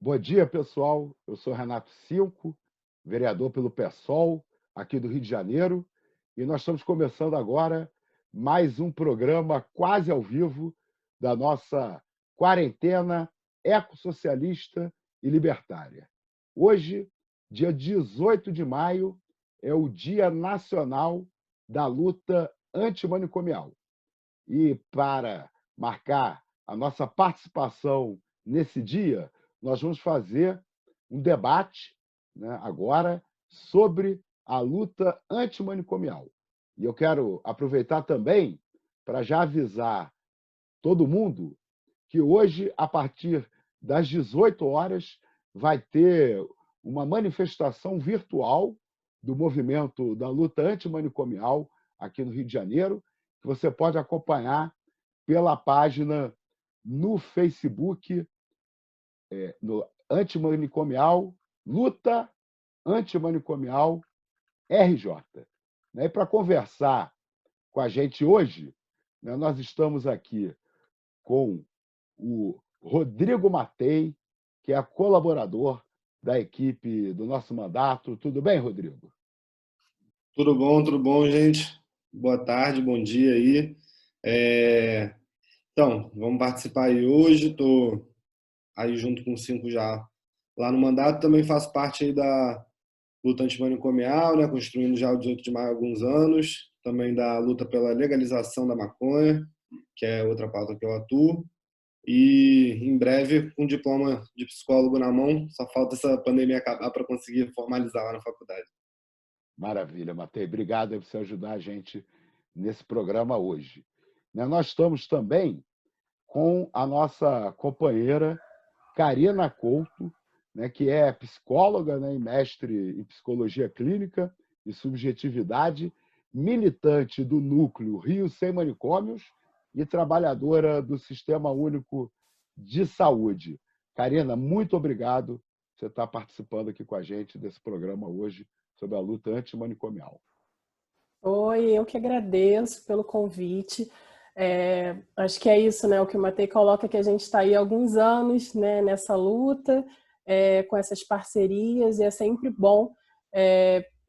Bom dia, pessoal. Eu sou Renato Cinco, vereador pelo PSOL, aqui do Rio de Janeiro, e nós estamos começando agora mais um programa quase ao vivo da nossa quarentena ecossocialista e libertária. Hoje, dia 18 de maio, é o Dia Nacional da Luta Antimanicomial. E para marcar a nossa participação nesse dia, nós vamos fazer um debate, né, agora sobre a luta antimanicomial. E eu quero aproveitar também para já avisar todo mundo que hoje, a partir das 18 horas, vai ter uma manifestação virtual do movimento da luta antimanicomial aqui no Rio de Janeiro, que você pode acompanhar pela página no Facebook, no Antimanicomial, Luta Antimanicomial RJ. E para conversar com a gente hoje, nós estamos aqui com o Rodrigo Matei, que é colaborador da equipe do nosso mandato. Tudo bem, Rodrigo? Tudo bom, gente? Boa tarde, bom dia aí. Então, vamos participar aí hoje. Estou aí junto com o Cinco já lá no mandato. Também faço parte aí da luta antimanicomial, né? Construindo já o 18 de maio há alguns anos. Também da luta pela legalização da maconha, que é outra pauta que eu atuo. E em breve, com um diploma de psicólogo na mão. Só falta essa pandemia acabar para conseguir formalizar lá na faculdade. Maravilha, Matei. Obrigado por você ajudar a gente nesse programa hoje. Nós estamos também com a nossa companheira Karina Couto, que é psicóloga, e mestre em psicologia clínica e subjetividade, militante do Núcleo Rio Sem Manicômios e trabalhadora do Sistema Único de Saúde. Karina, muito obrigado por você estar participando aqui com a gente desse programa hoje sobre a luta antimanicomial. Oi, eu que agradeço pelo convite. Acho que é isso, né? O que o Matei coloca, que a gente está aí há alguns anos, né, nessa luta, com essas parcerias, e é sempre bom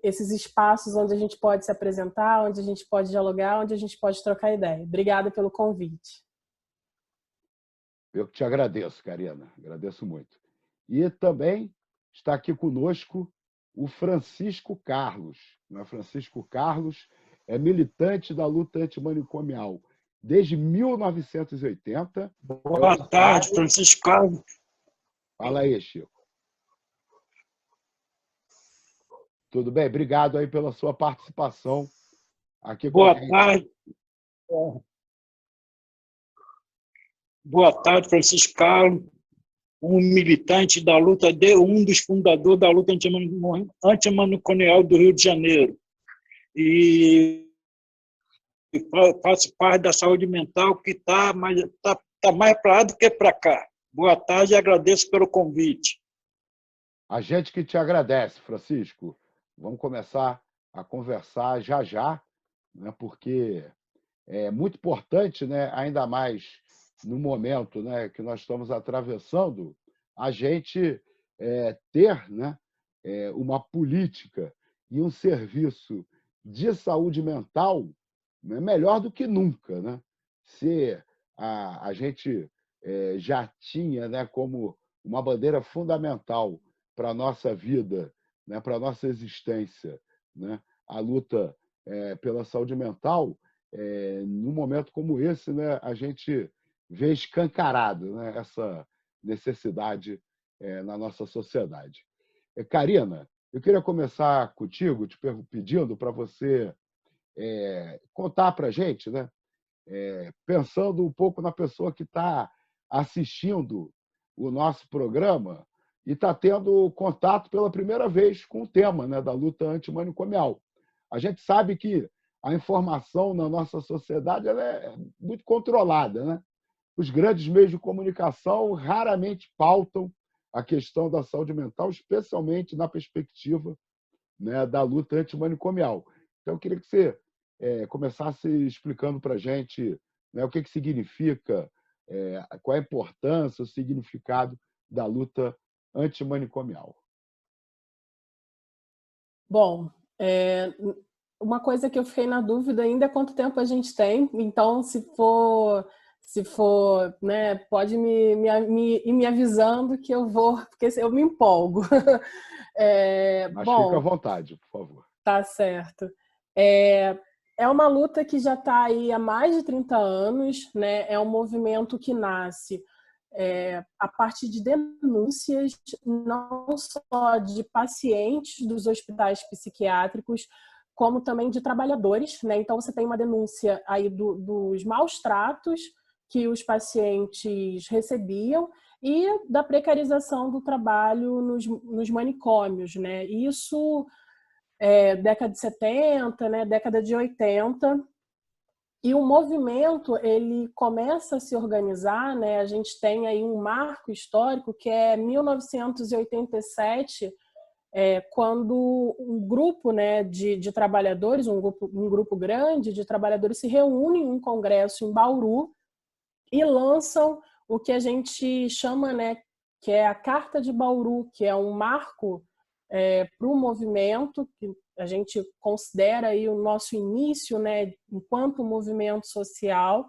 esses espaços onde a gente pode se apresentar, onde a gente pode dialogar, onde a gente pode trocar ideia. Obrigada pelo convite. Eu que te agradeço, Karina, agradeço muito. E também está aqui conosco o Francisco Carlos. Francisco Carlos é militante da luta antimanicomial desde 1980. Boa tarde, Francisco Carlos. Fala aí, Chico. Tudo bem? Obrigado aí pela sua participação aqui com a gente. Boa tarde. Boa tarde, Francisco Carlos, um militante da luta, um dos fundadores da luta antimanicomial do Rio de Janeiro. E faço parte da saúde mental, que está mais para lá do que para cá. Boa tarde e agradeço pelo convite. A gente que te agradece, Francisco. Vamos começar a conversar já, porque é muito importante, ainda mais no momento que nós estamos atravessando, a gente ter uma política e um serviço de saúde mental melhor do que nunca. Se a gente já tinha como uma bandeira fundamental para a nossa vida, para a nossa existência, a luta pela saúde mental, num momento como esse, a gente vê escancarado essa necessidade na nossa sociedade. Karina, eu queria começar contigo, te pedindo para você contar para a gente, pensando um pouco na pessoa que está assistindo o nosso programa e está tendo contato pela primeira vez com o tema da luta antimanicomial. A gente sabe que a informação na nossa sociedade ela é muito controlada. Os grandes meios de comunicação raramente pautam a questão da saúde mental, especialmente na perspectiva da luta antimanicomial. Então, eu queria que você começasse explicando para a gente o que significa, qual é a importância, o significado da luta antimanicomial? Bom, uma coisa que eu fiquei na dúvida ainda é quanto tempo a gente tem. Então, se for, né, pode ir me avisando que eu vou, porque eu me empolgo. Mas fica à Bom, vontade, por favor. tá certo. É uma luta que já está aí há mais de 30 anos, né? É um movimento que nasce a partir de denúncias, não só de pacientes dos hospitais psiquiátricos, como também de trabalhadores, né? Então, você tem uma denúncia aí dos maus tratos que os pacientes recebiam e da precarização do trabalho nos manicômios, né? Isso década de 70, né? Década de 80. E o movimento, ele começa a se organizar, né? A gente tem aí um marco histórico que é 1987, quando um grupo, né, de trabalhadores, um grupo grande de trabalhadores se reúne em um congresso em Bauru e lançam o que a gente chama, né, que é a Carta de Bauru, que é um marco para o movimento, que a gente considera aí o nosso início, né, enquanto movimento social,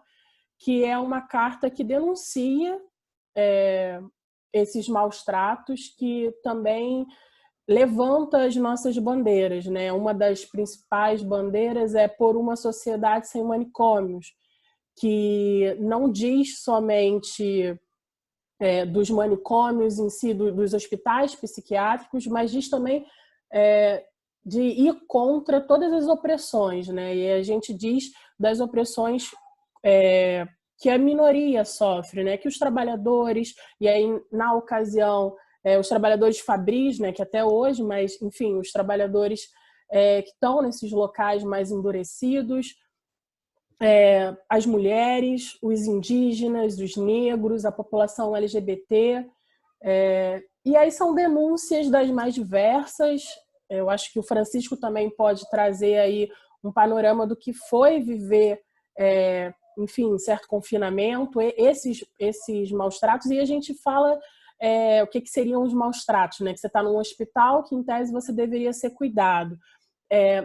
que é uma carta que denuncia esses maus tratos, que também levanta as nossas bandeiras, né? Uma das principais bandeiras é por uma sociedade sem manicômios, que não diz somente dos manicômios em si, dos hospitais psiquiátricos, mas diz também de ir contra todas as opressões, né? E a gente diz das opressões que a minoria sofre, né? Que os trabalhadores, e aí na ocasião os trabalhadores fabris, né? Que até hoje, mas enfim, os trabalhadores que estão nesses locais mais endurecidos, as mulheres, os indígenas, os negros, a população LGBT. E aí são denúncias das mais diversas. Eu acho que o Francisco também pode trazer aí um panorama do que foi viver, enfim, certo confinamento, esses maus tratos, e a gente fala o que seriam os maus tratos, né? Que você está num hospital que, em tese, você deveria ser cuidado.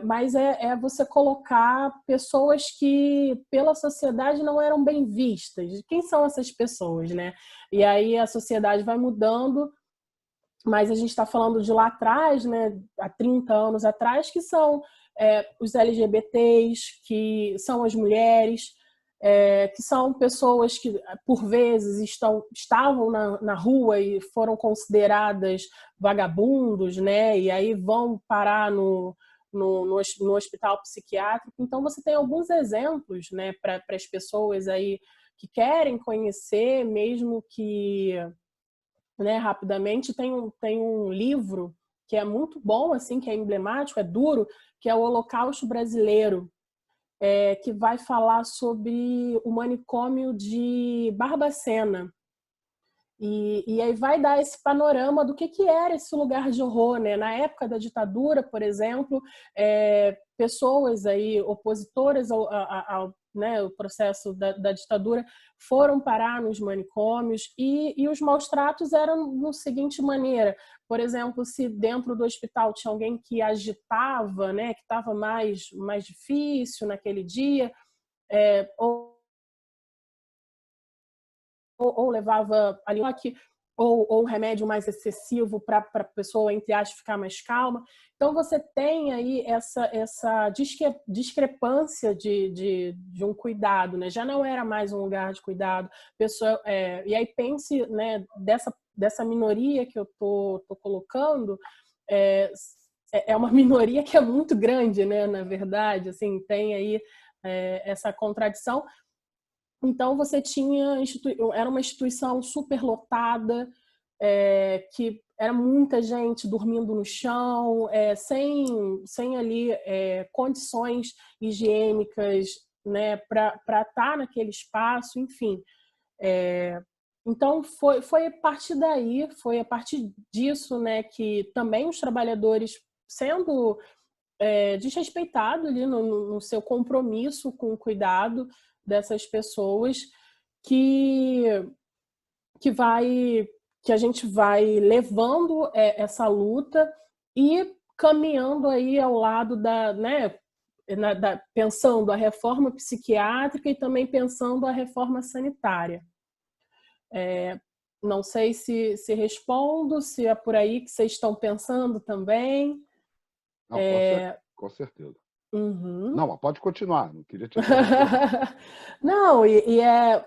Mas você colocar pessoas que pela sociedade não eram bem vistas. Quem são essas pessoas, né? E aí a sociedade vai mudando, mas a gente está falando de lá atrás, né? Há 30 anos atrás, que são os LGBTs, que são as mulheres, que são pessoas que, por vezes, estavam na rua e foram consideradas vagabundos, né? E aí vão parar no hospital psiquiátrico. Então, você tem alguns exemplos, né, para as pessoas aí que querem conhecer, mesmo que, né, rapidamente. Tem um livro que é muito bom, assim, que é emblemático, é duro, que é o Holocausto Brasileiro, que vai falar sobre o manicômio de Barbacena. E aí vai dar esse panorama do que era esse lugar de horror, né? Na época da ditadura, por exemplo, pessoas aí opositoras ao né, o processo da ditadura foram parar nos manicômios e os maus tratos eram da seguinte maneira. Por exemplo, se dentro do hospital tinha alguém que agitava, né, que estava mais difícil naquele dia, ou levava ali ou um remédio mais excessivo para a pessoa, entre aspas, ficar mais calma. Então, você tem aí essa discrepância de um cuidado, né? Já não era mais um lugar de cuidado. E aí pense, né, dessa minoria que eu tô colocando, é uma minoria que é muito grande, né? Na verdade, assim, tem aí essa contradição. Então, você era uma instituição superlotada, que era muita gente dormindo no chão, sem ali condições higiênicas, né, para estar naquele espaço, enfim. Então, foi a partir daí, foi a partir disso, né, que também os trabalhadores sendo desrespeitados ali no seu compromisso com o cuidado dessas pessoas, que vai que a gente vai levando essa luta e caminhando aí ao lado né, pensando a reforma psiquiátrica e também pensando a reforma sanitária. Não sei se respondo, se é por aí que vocês estão pensando também. Não, com certeza. Uhum. Não, mas pode continuar, não queria te interromper. Não,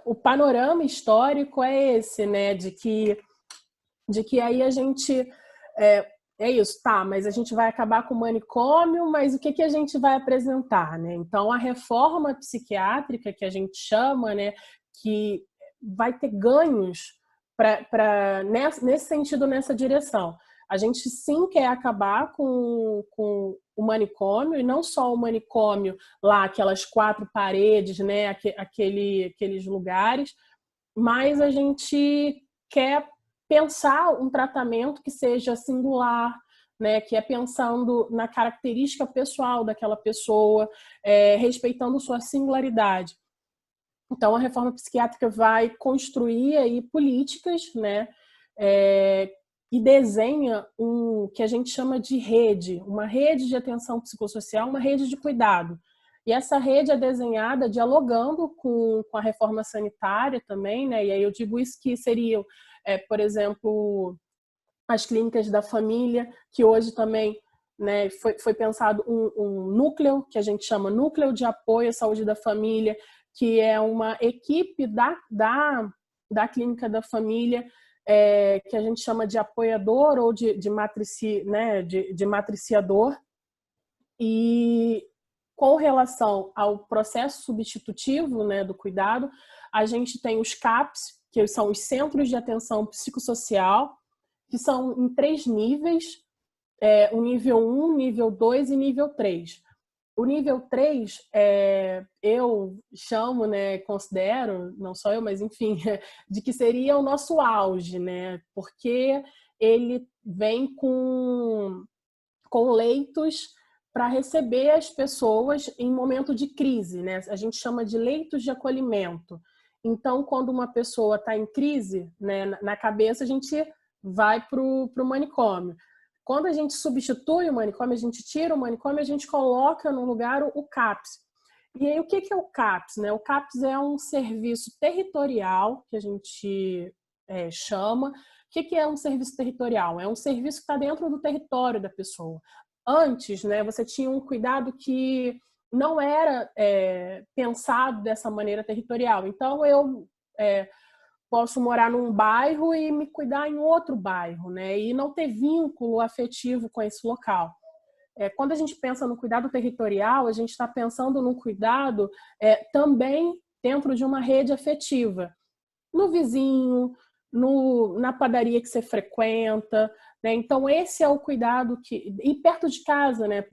o panorama histórico é esse, né, de que aí a gente é isso, tá, mas a gente vai acabar com o manicômio, mas o que a gente vai apresentar, né? Então, a reforma psiquiátrica, que a gente chama, né, que vai ter ganhos nesse sentido, nessa direção. A gente sim quer acabar com o manicômio, e não só o manicômio lá, aquelas 4 paredes, né, aqueles lugares, mas a gente quer pensar um tratamento que seja singular, né, que é pensando na característica pessoal daquela pessoa, respeitando sua singularidade. Então, a reforma psiquiátrica vai construir aí políticas, né, e desenha que a gente chama de rede, uma rede de atenção psicossocial, uma rede de cuidado. E essa rede é desenhada dialogando com a reforma sanitária também, né? E aí eu digo isso que seriam, por exemplo, as clínicas da família, que hoje também, né, foi pensado um núcleo, que a gente chama Núcleo de Apoio à Saúde da Família, que é uma equipe da clínica da família, que a gente chama de apoiador ou de matriciador. E com relação ao processo substitutivo, né, do cuidado, a gente tem os CAPs, que são os Centros de Atenção Psicossocial, que são em 3 níveis, o nível 1, nível 2 e nível 3. O nível 3, eu chamo, né, considero, não só eu, mas enfim, de que seria o nosso auge, né, porque ele vem com leitos para receber as pessoas em momento de crise, né? A gente chama de leitos de acolhimento. Então, quando uma pessoa está em crise, né, na cabeça, a gente vai para o manicômio. Quando a gente substitui o manicômio, a gente tira o manicômio, a gente coloca no lugar o CAPS. E aí, o que é o CAPS, né? O CAPS é um serviço territorial, que a gente chama. O que é um serviço territorial? É um serviço que está dentro do território da pessoa. Antes, né, você tinha um cuidado que não era pensado dessa maneira territorial. Então, eu posso morar num bairro e me cuidar em outro bairro, né, e não ter vínculo afetivo com esse local. Quando a gente pensa no cuidado territorial, a gente está pensando no cuidado também dentro de uma rede afetiva. No vizinho, na padaria que você frequenta, né? Então, esse é o cuidado e perto de casa, né?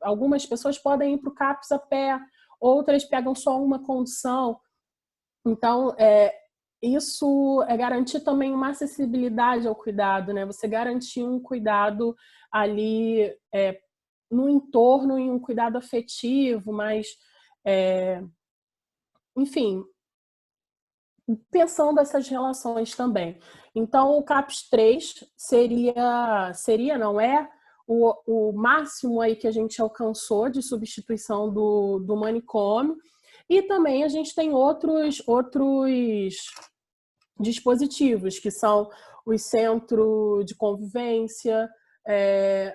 Algumas pessoas podem ir para o CAPS a pé, outras pegam só uma condução. Então, isso é garantir também uma acessibilidade ao cuidado, né? Você garantir um cuidado ali no entorno e um cuidado afetivo, mas, enfim, pensando essas relações também. Então, o CAPS 3 seria, não é, o máximo aí que a gente alcançou de substituição do manicômio. E também a gente tem outros dispositivos, que são os centros de convivência,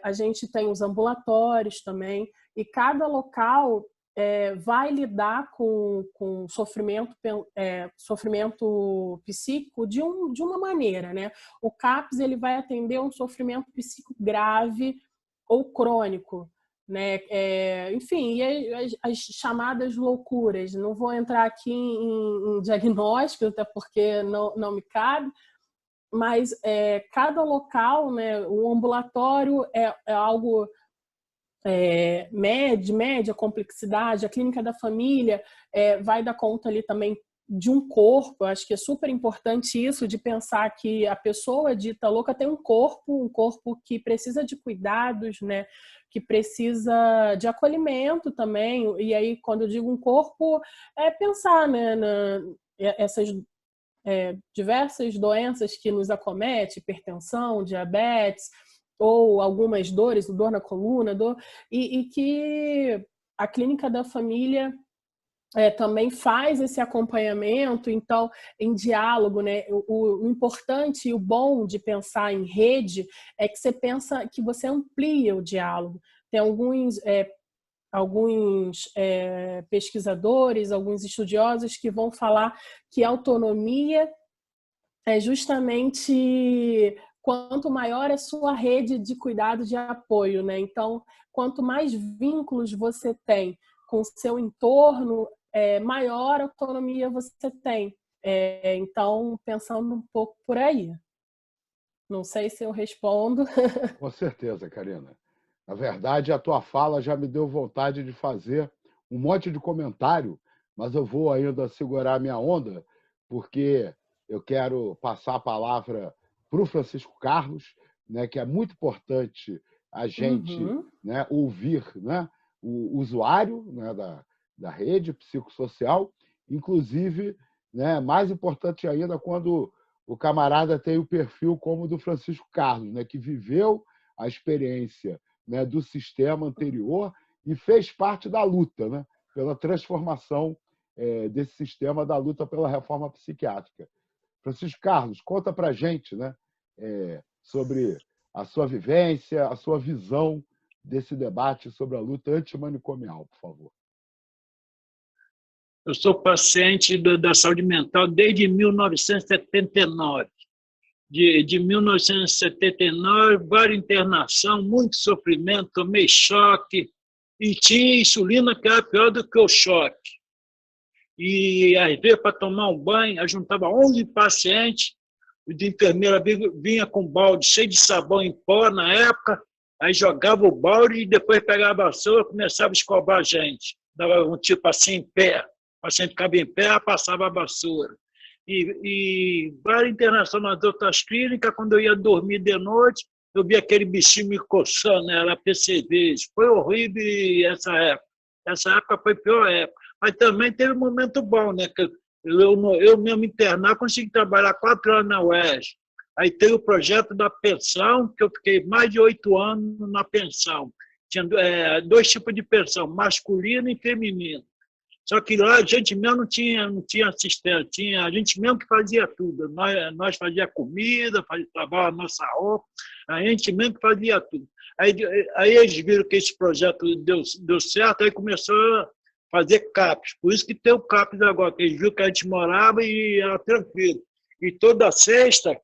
a gente tem os ambulatórios também, e cada local vai lidar com sofrimento psíquico de uma maneira, né? O CAPS ele vai atender um sofrimento psíquico grave ou crônico, né? Enfim, e as chamadas loucuras. Não vou entrar aqui em diagnóstico, até porque não me cabe, mas cada local, né? O ambulatório é algo média complexidade, a clínica da família vai dar conta ali também de um corpo. Eu acho que é super importante isso, de pensar que a pessoa dita louca tem um corpo que precisa de cuidados, né? Que precisa de acolhimento também. E aí, quando eu digo um corpo, é pensar, né, essas diversas doenças que nos acometem, hipertensão, diabetes, ou algumas dores, dor na coluna, e que a clínica da família também faz esse acompanhamento, então, em diálogo, né? O importante e o bom de pensar em rede é que você pensa que você amplia o diálogo. Tem alguns pesquisadores, alguns estudiosos que vão falar que a autonomia é justamente quanto maior a sua rede de cuidado de apoio, né? Então, quanto mais vínculos você tem com o seu entorno, maior autonomia você tem. Então, pensando um pouco por aí. Não sei se eu respondo. Com certeza, Karina. Na verdade, a tua fala já me deu vontade de fazer um monte de comentário, mas eu vou ainda segurar minha onda, porque eu quero passar a palavra para o Francisco Carlos, né, que é muito importante a gente né, ouvir né, o usuário né, da rede psicossocial, inclusive, né, mais importante ainda, quando o camarada tem o perfil como o do Francisco Carlos, né, que viveu a experiência né, do sistema anterior e fez parte da luta né, pela transformação desse sistema, da luta pela reforma psiquiátrica. Francisco Carlos, conta para a gente né, sobre a sua vivência, a sua visão desse debate sobre a luta antimanicomial, por favor. Eu sou paciente da saúde mental desde 1979. De 1979, várias internações, muito sofrimento, tomei choque, e tinha insulina que era pior do que o choque. E, às vezes, para tomar um banho, eu juntava 11 pacientes, de enfermeira vinha com um balde cheio de sabão em pó na época, aí jogava o balde e depois pegava a vassoura e começava a escovar a gente. Dava um tipo assim em pé, o paciente ficava em pé, passava a vassoura. E várias internações nas outras clínicas, quando eu ia dormir de noite, eu via aquele bichinho me coçando, né? Era PCV. Foi horrível essa época. Essa época foi a pior época. Mas também teve um momento bom, né? Que eu mesmo internar, consegui trabalhar 4 anos na UERJ. Aí teve o projeto da pensão, que eu fiquei mais de 8 anos na pensão. Tinha 2 tipos de pensão, masculino e feminino. Só que lá a gente mesmo não tinha assistente, tinha a gente mesmo que fazia tudo. Nós fazia comida, lavava a nossa roupa, a gente mesmo que fazia tudo. Aí eles viram que esse projeto deu certo, aí começou a fazer CAPS. Por isso que tem o CAPS agora, que eles viram que a gente morava e era tranquilo. E toda sexta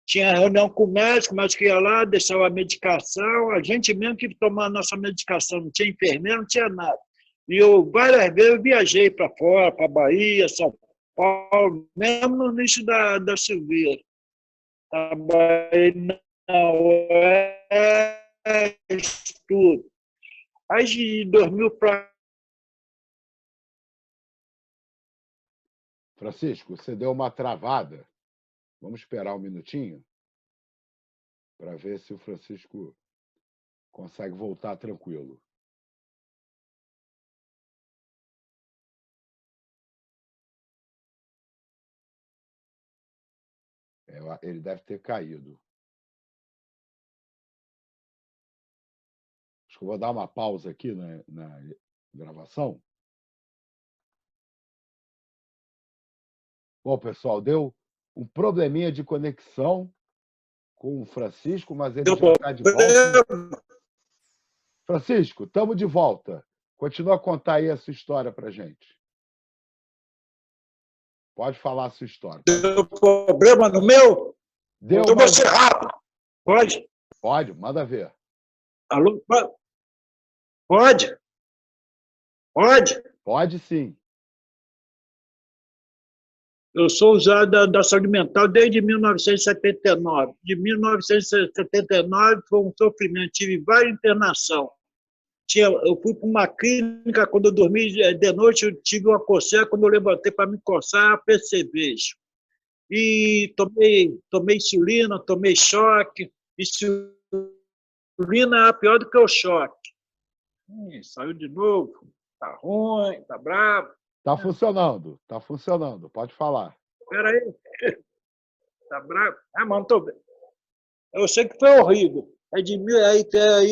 tinha reunião com o médico ia lá, deixava a medicação, a gente mesmo que tomava a nossa medicação, não tinha enfermeiro, não tinha nada. E eu, várias vezes, eu viajei para fora, para Bahia, São Paulo, mesmo no início da Silveira. Trabalhei na UES, tudo. Aí, de 2000 para... Francisco, você deu uma travada. Vamos esperar um minutinho para ver se o Francisco consegue voltar tranquilo. Ele deve ter caído. Acho que eu vou dar uma pausa aqui na gravação. Bom, pessoal, deu um probleminha de conexão com o Francisco, mas ele já está de volta. Francisco, estamos de volta. Continua a contar aí a sua história para a gente. Pode falar a sua história. Deu problema no meu? Deu, então vai ser rápido. Pode? Pode, manda ver. Alô? Pode? Pode? Pode sim. Eu sou usuário da saúde mental desde 1979. De 1979 foi um sofrimento, tive várias internações. Eu fui para uma clínica, quando eu dormi de noite, eu tive uma coceira, quando eu levantei para me coçar, percebi. E tomei insulina, tomei choque. Insulina é pior do que o choque. Saiu de novo, tá ruim, tá bravo. Tá funcionando, pode falar. Espera aí. Tá bravo? Ah, mas não tô bem. Eu sei que foi horrível. Aí,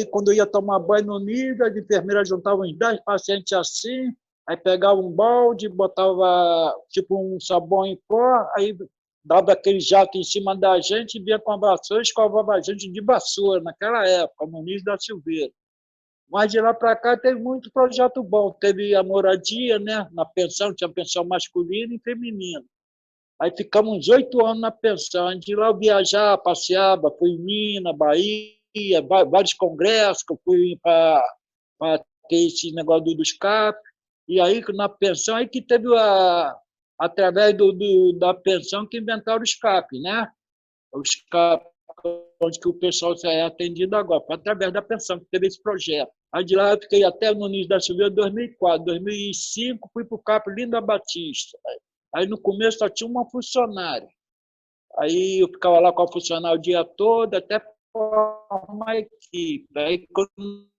quando eu ia tomar banho no nível, a enfermeira juntava uns 10 pacientes assim, aí pegava um balde, botava tipo um sabão em pó, aí dava aquele jato em cima da gente, vinha com a vassoura e escovava a gente de vassoura, naquela época, no Muniz da Silveira. Mas de lá para cá teve muito projeto bom. Teve a moradia, né? Na pensão, tinha pensão masculina e feminina. Aí ficamos uns 8 anos na pensão. De lá eu viajava, passeava, fui em Minas, Bahia, vários congressos, que eu fui para ter esse negócio do escape. E aí, na pensão, aí que teve, através da pensão, que inventaram o escape, né? O escape, onde que o pessoal é atendido agora, foi através da pensão que teve esse projeto. Aí de lá eu fiquei até no início da Silveira, 2004. 2005 fui para o CAP Linda Batista. Aí no começo só tinha uma funcionária. Aí eu ficava lá com a funcionária o dia todo, até formar a equipe. Aí quando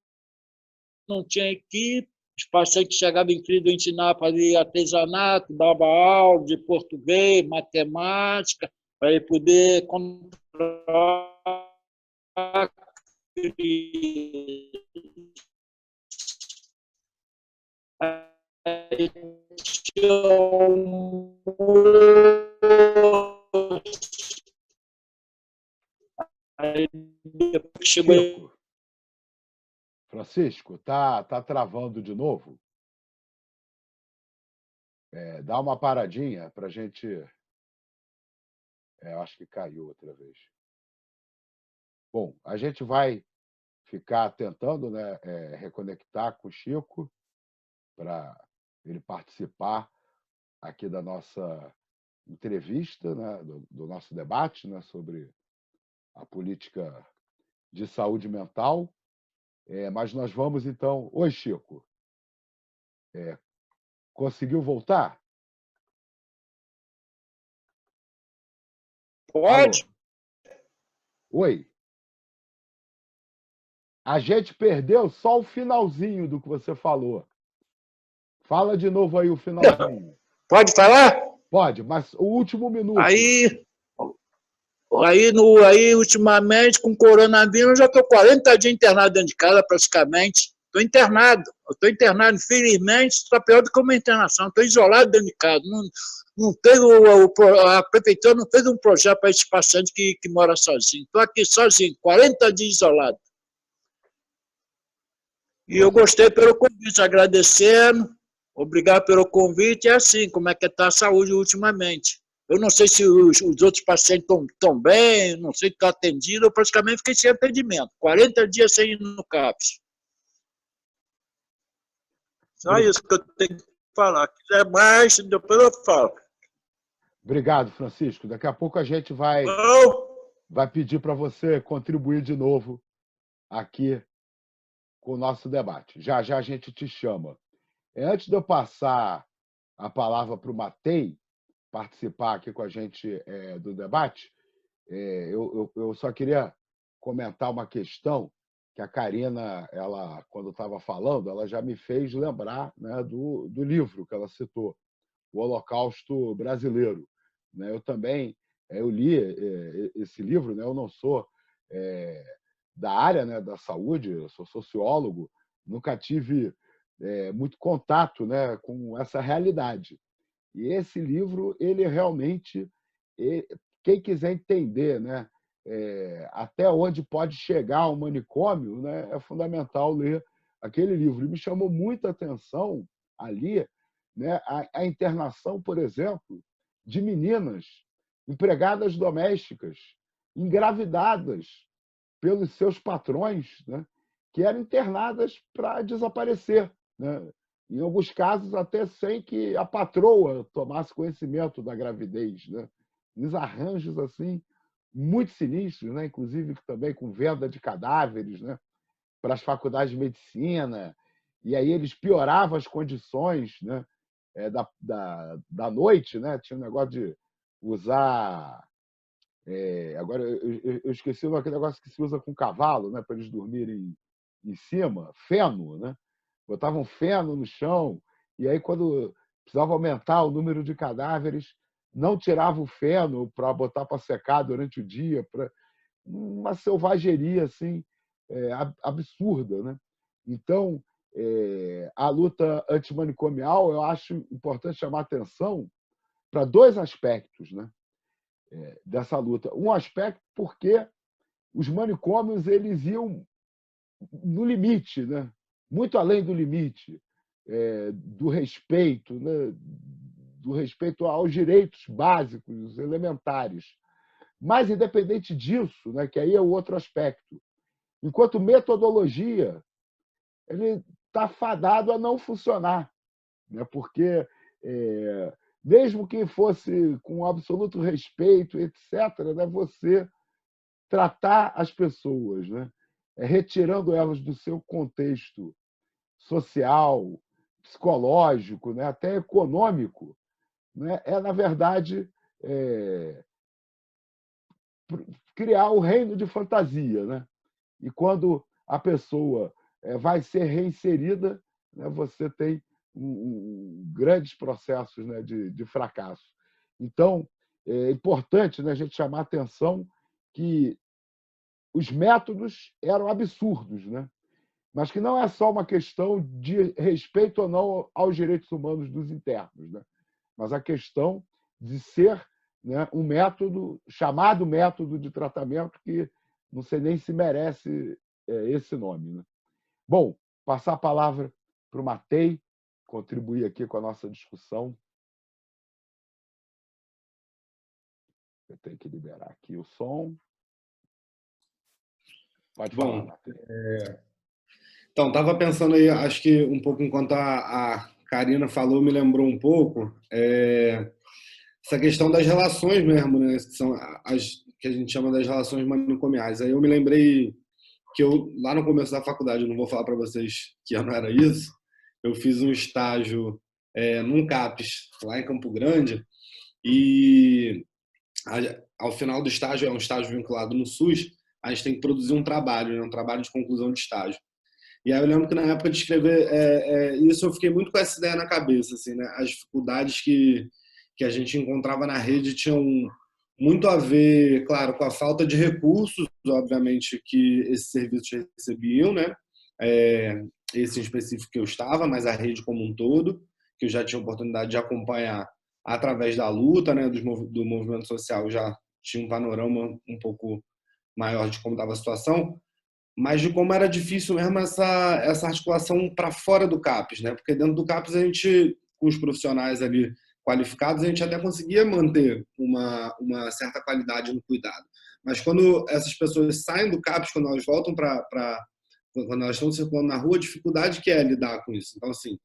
não tinha equipe, os pacientes chegavam em crise, eu ensinava a fazer artesanato, dava aula de português, matemática, para ele poder controlar a crise. Aí tinha aí depois que chegou. Chico, Francisco, tá travando de novo? Dá uma paradinha para a gente. Acho que caiu outra vez. Bom, a gente vai ficar tentando, né, reconectar com o Chico para ele participar aqui da nossa entrevista, né, do nosso debate, né, sobre a política de saúde mental. Mas nós vamos, então... Oi, Chico. Conseguiu voltar? Pode? Alô? Oi. A gente perdeu só o finalzinho do que você falou. Fala de novo aí o finalzinho. Pode falar? Pode, mas o último minuto. Aí, ultimamente, com coronavírus, eu já estou 40 dias internado dentro de casa, praticamente. Estou internado. Eu estou internado, infelizmente, está pior do que uma internação. Estou isolado dentro de casa. Não teve a prefeitura não fez um projeto para esse paciente que mora sozinho. Estou aqui sozinho, 40 dias isolado. E eu gostei pelo convite, agradecendo. Obrigado pelo convite. É assim, como é que está a saúde ultimamente. Eu não sei se os outros pacientes estão bem, não sei se está atendido, eu praticamente fiquei sem atendimento. 40 dias sem ir no CAPS. Só isso que eu tenho que falar. Se quiser mais, depois eu falo. Obrigado, Francisco. Daqui a pouco a gente vai pedir para você contribuir de novo aqui com o nosso debate. Já já a gente te chama. Antes de eu passar a palavra para o Matei participar aqui com a gente do debate, eu só queria comentar uma questão que a Karina, ela, quando estava falando, ela já me fez lembrar, né, do livro que ela citou, O Holocausto Brasileiro. Né? Eu também eu li esse livro, né? Eu não sou da área, né, da saúde, eu sou sociólogo, nunca tive muito contato, né, com essa realidade. E esse livro, ele realmente, quem quiser entender, né, até onde pode chegar o manicômio, né, é fundamental ler aquele livro. E me chamou muita atenção ali, né, a internação, por exemplo, de meninas empregadas domésticas, engravidadas pelos seus patrões, né, que eram internadas para desaparecer, né? Em alguns casos, até sem que a patroa tomasse conhecimento da gravidez. Né? Uns arranjos assim muito sinistros, né? Inclusive também com venda de cadáveres, né? Para as faculdades de medicina. E aí eles pioravam as condições, né? Da noite. Né? Tinha um negócio de usar... agora, eu esqueci aquele negócio que se usa com cavalo, né? Para eles dormirem em cima, feno, né? Botavam feno no chão, e aí, quando precisava aumentar o número de cadáveres, não tirava o feno para botar para secar durante o dia, uma selvageria assim, absurda, né? Então, a luta antimanicomial, eu acho importante chamar atenção para dois aspectos, né, dessa luta. Um aspecto porque os manicômios eles iam no limite, né, muito além do limite, do respeito, né, do respeito aos direitos básicos, elementares. Mas, independente disso, né, que aí é o outro aspecto, enquanto metodologia, ele está fadado a não funcionar, né, porque, mesmo que fosse com absoluto respeito, etc., né, você tratar as pessoas, né, retirando elas do seu contexto social, psicológico, né, até econômico, né, na verdade, criar o reino de fantasia, né? E quando a pessoa vai ser reinserida, né, você tem grandes processos, né, de fracasso. Então, é importante, né, a gente chamar a atenção que os métodos eram absurdos, né? Mas que não é só uma questão de respeito ou não aos direitos humanos dos internos, né? Mas a questão de ser, né, um método, chamado método de tratamento, que não sei nem se merece esse nome, né? Bom, passar a palavra para o Matei, contribuir aqui com a nossa discussão. Eu tenho que liberar aqui o som. Pode falar, Matei. Então, estava pensando aí, acho que um pouco enquanto a Karina falou, me lembrou um pouco essa questão das relações mesmo, né? Que são as que a gente chama das relações manicomiais. Aí eu me lembrei que eu, lá no começo da faculdade, eu não vou falar para vocês que não era isso, eu fiz um estágio num CAPES, lá em Campo Grande, e ao final do estágio, é um estágio vinculado no SUS, a gente tem que produzir um trabalho, né? Um trabalho de conclusão de estágio. E aí eu lembro que na época de escrever isso, eu fiquei muito com essa ideia na cabeça, assim, né? As dificuldades que a gente encontrava na rede tinham muito a ver, claro, com a falta de recursos, obviamente, que esses serviços recebiam, né? Esse em específico que eu estava, mas a rede como um todo, que eu já tinha oportunidade de acompanhar através da luta, né, do movimento social, eu já tinha um panorama um pouco maior de como estava a situação, mas de como era difícil mesmo essa articulação para fora do CAPES, né? Porque dentro do CAPES a gente, com os profissionais ali qualificados, a gente até conseguia manter uma certa qualidade no cuidado. Mas quando essas pessoas saem do CAPES, quando elas voltam quando elas estão circulando na rua, a dificuldade que é lidar com isso. Então, assim,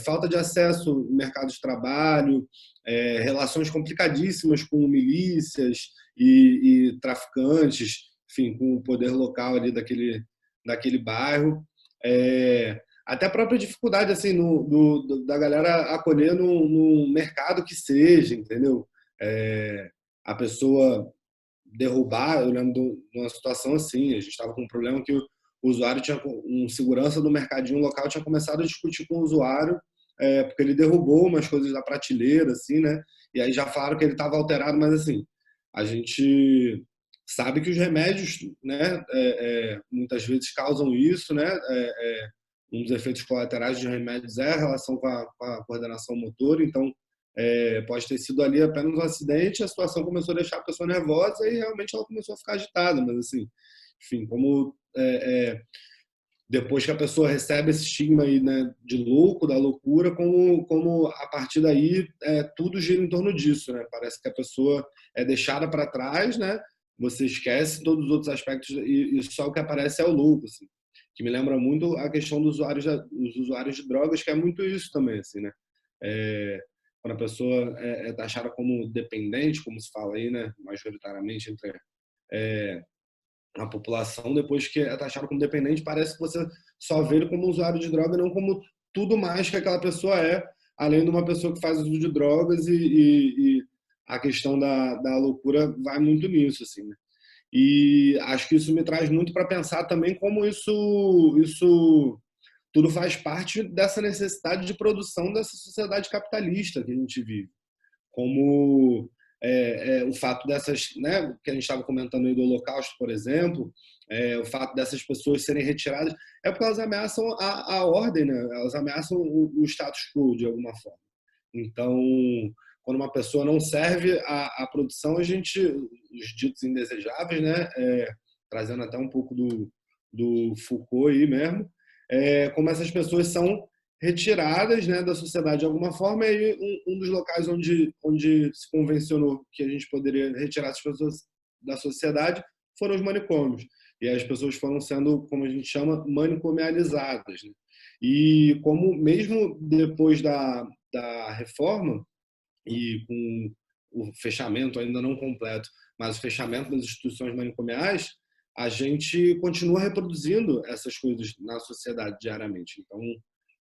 falta de acesso ao mercado de trabalho, relações complicadíssimas com milícias e traficantes, enfim, com o poder local ali daquele bairro. Até a própria dificuldade assim, da galera acolher no mercado que seja, entendeu? A pessoa derrubar, eu lembro de uma situação assim, a gente estava com um problema que o usuário um segurança do mercadinho local tinha começado a discutir com o usuário, porque ele derrubou umas coisas da prateleira, assim, né? E aí já falaram que ele estava alterado, mas assim, a gente sabe que os remédios, né, muitas vezes causam isso, né? Um dos efeitos colaterais de remédios é a relação com a coordenação motora, então pode ter sido ali apenas um acidente, a situação começou a deixar a pessoa nervosa e realmente ela começou a ficar agitada, mas assim, enfim, como depois que a pessoa recebe esse estigma aí, né, de louco, da loucura, como a partir daí tudo gira em torno disso, né? Parece que a pessoa é deixada para trás, né? Você esquece todos os outros aspectos e só o que aparece é o louco, assim. Que me lembra muito a questão dos usuários de drogas, que é muito isso também, assim, né? Quando a pessoa é taxada como dependente, como se fala aí, né, majoritariamente entre a população, depois que é taxado como dependente, parece que você só vê ele como usuário de droga, não como tudo mais que aquela pessoa além de uma pessoa que faz uso de drogas e a questão da loucura vai muito nisso, assim, né? E acho que isso me traz muito para pensar também como isso tudo faz parte dessa necessidade de produção dessa sociedade capitalista que a gente vive. como o fato dessas, né, que a gente estava comentando aí do Holocausto, por exemplo, o fato dessas pessoas serem retiradas, é porque elas ameaçam a ordem, né? Elas ameaçam o status quo, de alguma forma. Então, quando uma pessoa não serve à produção, os ditos indesejáveis, né, trazendo até um pouco do Foucault aí mesmo, como essas pessoas são retiradas, né, da sociedade de alguma forma, e aí um dos locais onde se convencionou que a gente poderia retirar essas pessoas da sociedade foram os manicômios. E as pessoas foram sendo, como a gente chama, manicomializadas, né? E como mesmo depois da reforma, e com o fechamento ainda não completo, mas o fechamento das instituições manicomiais, a gente continua reproduzindo essas coisas na sociedade diariamente. Então,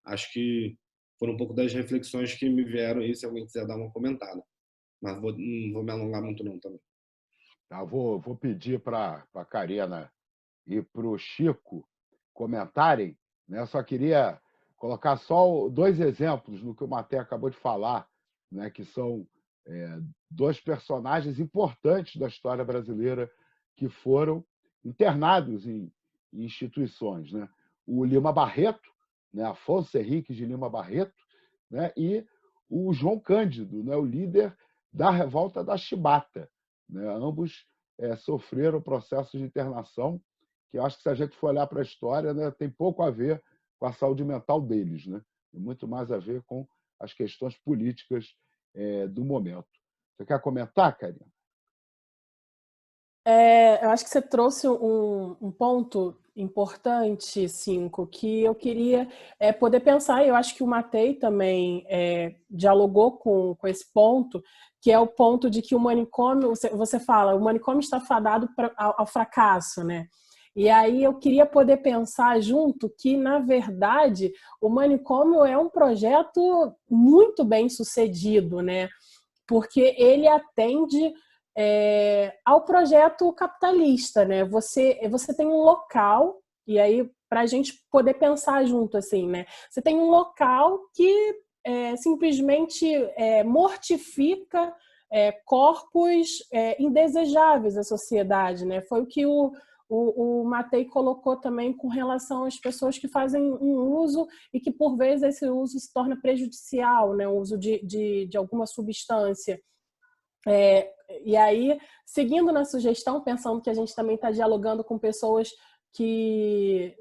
acho que foram um pouco das reflexões que me vieram aí, se alguém quiser dar uma comentada. Mas não vou me alongar muito não também. Tá, vou pedir para a Karina e para o Chico comentarem, né? Eu só queria colocar só 2 exemplos no que o Matei acabou de falar, né? Que são 2 personagens importantes da história brasileira que foram internados em instituições, né? O Lima Barreto, né? Afonso Henriques de Lima Barreto, né? E o João Cândido, né? O líder da revolta da Chibata, né? Ambos sofreram processos de internação que eu acho que, se a gente for olhar para a história, né, tem pouco a ver com a saúde mental deles, né? Tem muito mais a ver com as questões políticas do momento. Você quer comentar, Karina? Eu acho que você trouxe um ponto importante, Cinco, que eu queria poder pensar, e eu acho que o Matei também dialogou com esse ponto, que é o ponto de que o manicômio, você fala, o manicômio está fadado ao fracasso, né? E aí eu queria poder pensar junto que, na verdade, o manicômio é um projeto muito bem sucedido, né? Porque ele atende ao projeto capitalista, né? Você tem um local, e aí para a gente poder pensar junto, assim, né? Você tem um local que simplesmente mortifica corpos indesejáveis da sociedade, né? Foi o que o Matei colocou também com relação às pessoas que fazem um uso e que, por vezes, esse uso se torna prejudicial, né? O uso de alguma substância. E aí, seguindo na sugestão, pensando que a gente também está dialogando com pessoas que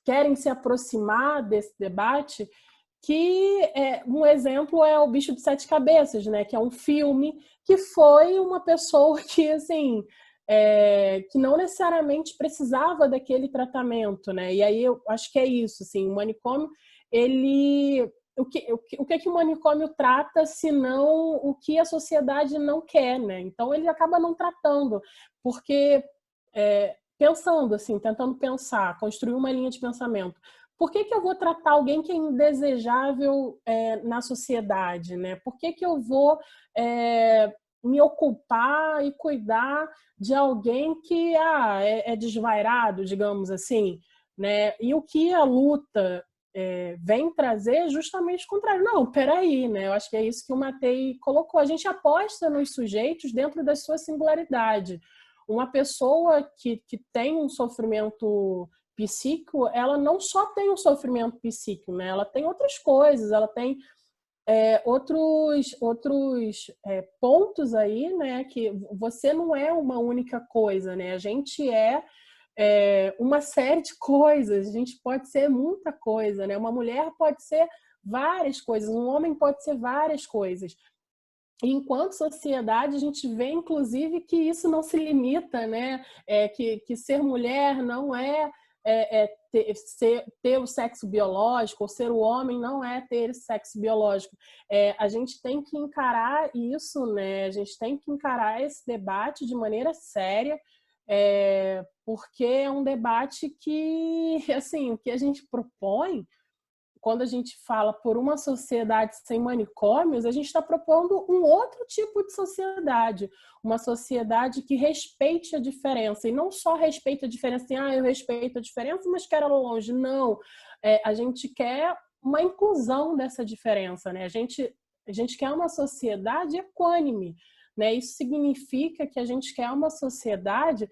querem se aproximar desse debate, que um exemplo é O Bicho de Sete Cabeças, né? Que é um filme que foi uma pessoa que, assim, que não necessariamente precisava daquele tratamento, né? E aí eu acho que é isso, assim, o manicômio, ele... O que o manicômio trata, senão o que a sociedade não quer, né? Então ele acaba não tratando, porque pensando assim, tentando pensar, construir uma linha de pensamento. Por que eu vou tratar alguém que é indesejável na sociedade, né? Por que eu vou me ocupar e cuidar de alguém que é desvairado, digamos assim, né? E o que a luta vem trazer justamente o contrário. Não, peraí, né? Eu acho que é isso que o Matei colocou. A gente aposta nos sujeitos dentro da sua singularidade. Uma pessoa que tem um sofrimento psíquico, ela não só tem um sofrimento psíquico, né? Ela tem outras coisas, ela tem outros pontos aí, né? Que você não é uma única coisa, né? A gente uma série de coisas, a gente pode ser muita coisa, né? Uma mulher pode ser várias coisas, um homem pode ser várias coisas. E enquanto sociedade, a gente vê, inclusive, que isso não se limita, né? Que ser mulher não ter o sexo biológico, ou ser o homem não é ter esse sexo biológico. A gente tem que encarar isso, né? A gente tem que encarar esse debate de maneira séria, porque é um debate que, assim, o que a gente propõe, quando a gente fala por uma sociedade sem manicômios, a gente está propondo um outro tipo de sociedade, uma sociedade que respeite a diferença, e não só respeite a diferença, assim, eu respeito a diferença, mas quero ela longe. Não, a gente quer uma inclusão dessa diferença, né? A gente A gente quer uma sociedade equânime, né? Isso significa que a gente quer uma sociedade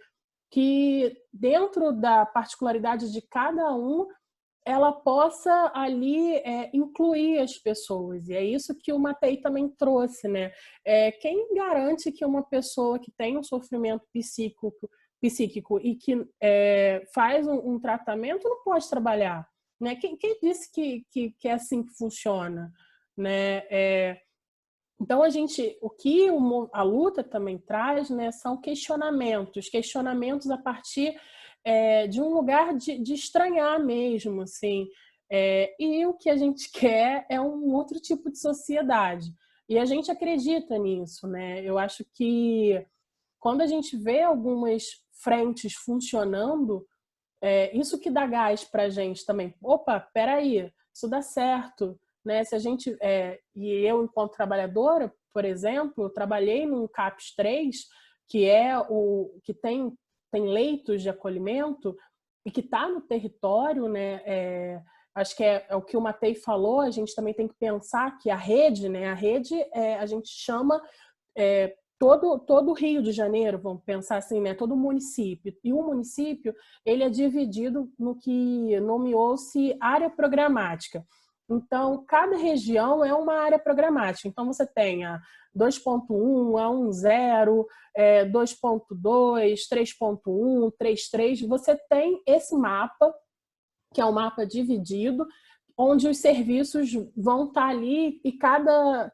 que, dentro da particularidade de cada um, ela possa ali incluir as pessoas. E é isso que o Matei também trouxe, né? Quem garante que uma pessoa que tem um sofrimento psíquico e que faz um tratamento não pode trabalhar? Né? Quem disse que é assim que funciona? Né? Então, o que a luta também traz, né, são questionamentos a partir de um lugar de estranhar mesmo, assim. E o que a gente quer é um outro tipo de sociedade. E a gente acredita nisso, né? Eu acho que quando a gente vê algumas frentes funcionando, isso que dá gás para a gente também. Opa, peraí, isso dá certo. Né? Se a gente, e eu, enquanto trabalhadora, por exemplo, eu trabalhei num CAPS 3, que que tem leitos de acolhimento e que está no território, né? Acho que é o que o Matei falou, a gente também tem que pensar que a rede, né? A rede a gente chama todo o Rio de Janeiro, vamos pensar assim, né? Todo o município. E o município, ele é dividido no que nomeou-se área programática. Então, cada região é uma área programática. Então, você tem a 2.1, a 1.0, 2.2, 3.1, 3.3. Você tem esse mapa, que é um mapa dividido, onde os serviços vão estar ali e cada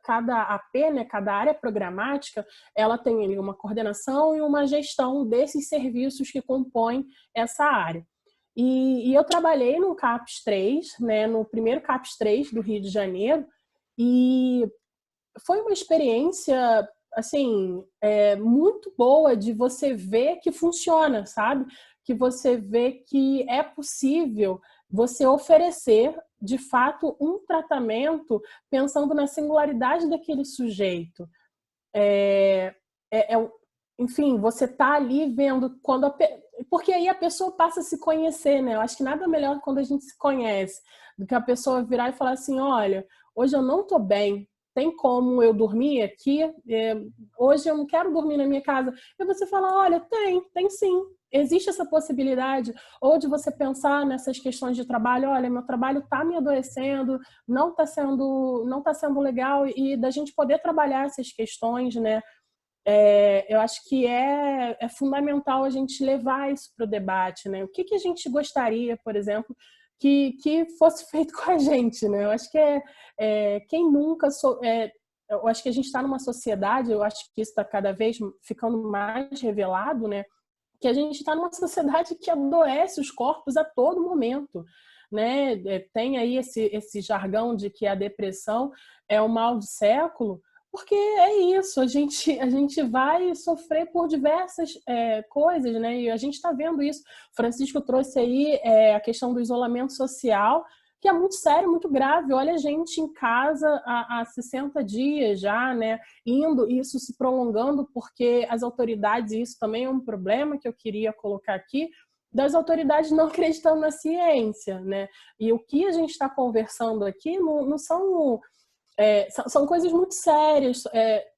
AP, né, cada área programática, ela tem ali uma coordenação e uma gestão desses serviços que compõem essa área. E eu trabalhei no CAPS 3, né, no primeiro CAPS 3 do Rio de Janeiro, e foi uma experiência assim, muito boa de você ver que funciona, sabe? Que você vê que é possível você oferecer, de fato, um tratamento pensando na singularidade daquele sujeito. Enfim, você está ali vendo porque aí a pessoa passa a se conhecer, né? Eu acho que nada melhor quando a gente se conhece do que a pessoa virar e falar assim, olha, hoje eu não estou bem, tem como eu dormir aqui? Hoje eu não quero dormir na minha casa. E você fala, olha, tem sim. Existe essa possibilidade, ou de você pensar nessas questões de trabalho, olha, meu trabalho está me adoecendo, não está sendo legal, e da gente poder trabalhar essas questões, né? Eu acho que é fundamental a gente levar isso para o debate, né? O que a gente gostaria, por exemplo, que fosse feito com a gente, né? Eu acho que quem nunca... eu acho que a gente está numa sociedade, eu acho que isso está cada vez ficando mais revelado, né? Que a gente está numa sociedade que adoece os corpos a todo momento, né? Tem aí esse jargão de que a depressão é o mal do século, porque é isso, a gente vai sofrer por diversas coisas, né? E a gente está vendo isso. Francisco trouxe aí a questão do isolamento social, que é muito sério, muito grave. Olha a gente em casa há 60 dias já, né? Isso se prolongando, porque as autoridades, e isso também é um problema que eu queria colocar aqui, das autoridades não acreditando na ciência, né? E o que a gente está conversando aqui não são... são coisas muito sérias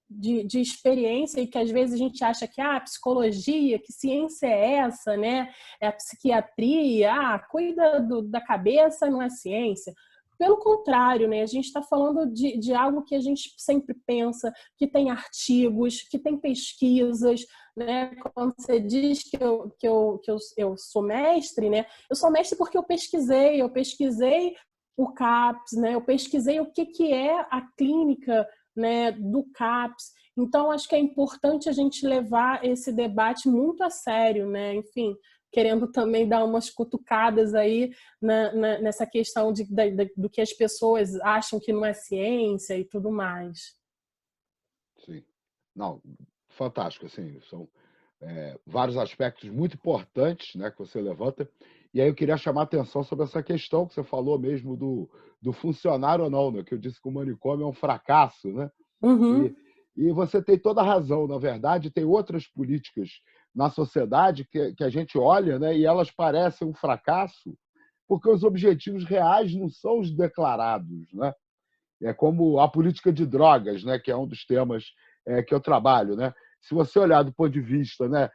de experiência, e que às vezes a gente acha que psicologia, que ciência é essa, né? É a psiquiatria, cuida da cabeça, não é ciência. Pelo contrário, né? A gente está falando de algo que a gente sempre pensa, que tem artigos, que tem pesquisas, né? Quando você diz que eu sou mestre, né? Eu sou mestre porque eu pesquisei o CAPS, né? Eu pesquisei o que é a clínica, né, do CAPS. Então, acho que é importante a gente levar esse debate muito a sério, né? Enfim, querendo também dar umas cutucadas aí nessa questão do que as pessoas acham que não é ciência e tudo mais. Sim. Não, fantástico, assim, são vários aspectos muito importantes, né, que você levanta. E aí eu queria chamar a atenção sobre essa questão que você falou mesmo do funcionar ou não, né, que eu disse que o manicômio é um fracasso, né? Uhum. E você tem toda a razão. Na verdade, tem outras políticas na sociedade que a gente olha, né, e elas parecem um fracasso porque os objetivos reais não são os declarados, né? como a política de drogas, né, que é um dos temas que eu trabalho, né? Se você olhar do ponto de vista, né,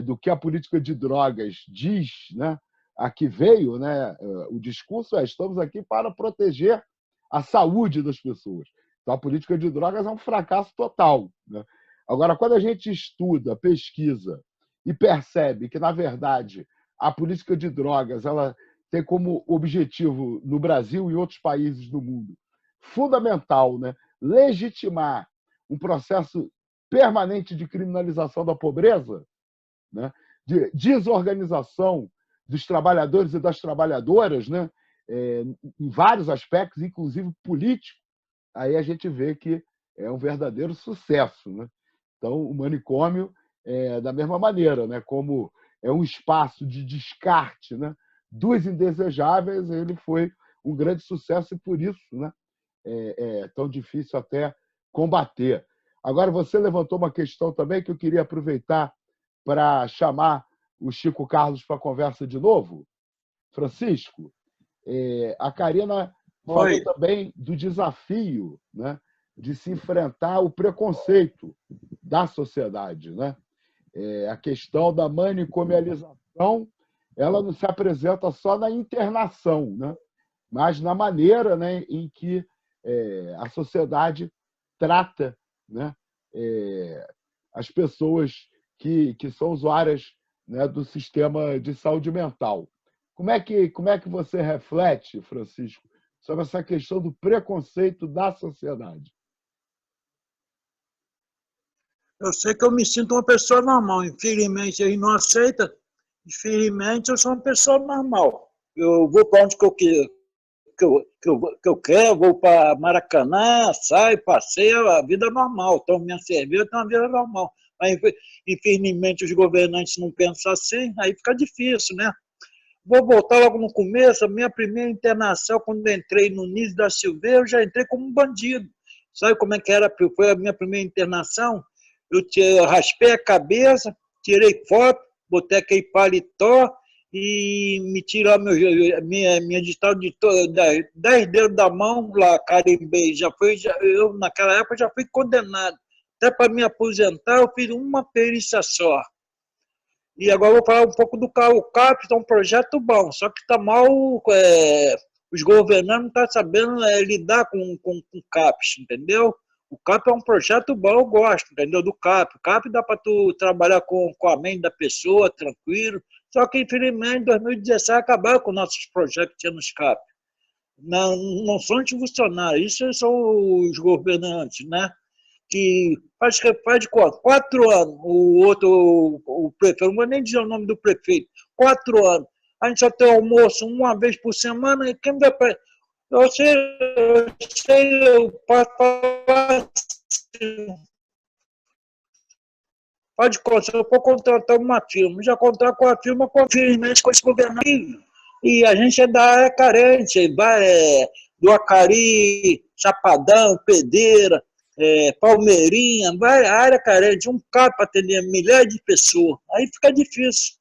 do que a política de drogas diz, né, a que veio, né, o discurso estamos aqui para proteger a saúde das pessoas. Então, a política de drogas é um fracasso total, né? Agora, quando a gente estuda, pesquisa e percebe que, na verdade, a política de drogas ela tem como objetivo, no Brasil e em outros países do mundo, fundamental, né, legitimar um processo permanente de criminalização da pobreza, né, de desorganização dos trabalhadores e das trabalhadoras, né, em vários aspectos, inclusive político, aí a gente vê que é um verdadeiro sucesso, né? Então, o manicômio, da mesma maneira, né, como é um espaço de descarte, né, dos indesejáveis, ele foi um grande sucesso e, por isso, né, é tão difícil até combater. Agora, você levantou uma questão também que eu queria aproveitar para chamar o Chico Carlos para a conversa de novo. Francisco, a Karina falou Oi. também do desafio, né, de se enfrentar o preconceito da sociedade, né? A questão da manicomialização, ela não se apresenta só na internação, né, mas na maneira, né, em que a sociedade trata, né, as pessoas que são usuárias, né, do sistema de saúde mental. Como é que você reflete, Francisco, sobre essa questão do preconceito da sociedade? Eu sei que eu me sinto uma pessoa normal. Infelizmente, ele não aceita. Infelizmente, eu sou uma pessoa normal. Eu vou para onde que eu quero, vou para Maracanã, saio, passeio, a vida normal. Tomo minha cerveja, tenho uma vida normal. Mas, infelizmente, os governantes não pensam assim, aí fica difícil, né? Vou voltar logo no começo. A minha primeira internação, quando eu entrei no Nísio da Silveira, eu já entrei como um bandido. Sabe como é que era? Foi a minha primeira internação. Eu raspei a cabeça, tirei foto, botei aquele paletó e me tiraram minha digital de 10 dedos da mão, lá, carimbei. Eu, naquela época, já fui condenado. Até para me aposentar, eu fiz uma perícia só. E agora eu vou falar um pouco do CAP. O CAP é um projeto bom, só que está mal. Os governantes não estão sabendo lidar com o CAP, entendeu? O CAP é um projeto bom, eu gosto, entendeu? Do CAP. O CAP dá para tu trabalhar com a mente da pessoa, tranquilo. Só que, infelizmente, em 2017 acabaram com nossos projetos que tinha nos CAP. Não, não são antifuncionários, isso são os governantes, né? Que faz 4 anos, o prefeito, não vou nem dizer o nome do prefeito, 4 anos, a gente só tem almoço uma vez por semana, e quem vai para. Eu posso falar, pode se eu for contratar uma firma, já contrato com a firma, infelizmente, com esse governo. E a gente é da área carente, do Acari, Chapadão, Pedreira, Palmeirinha, vai a área carente, um carro para atender milhares de pessoas. Aí fica difícil.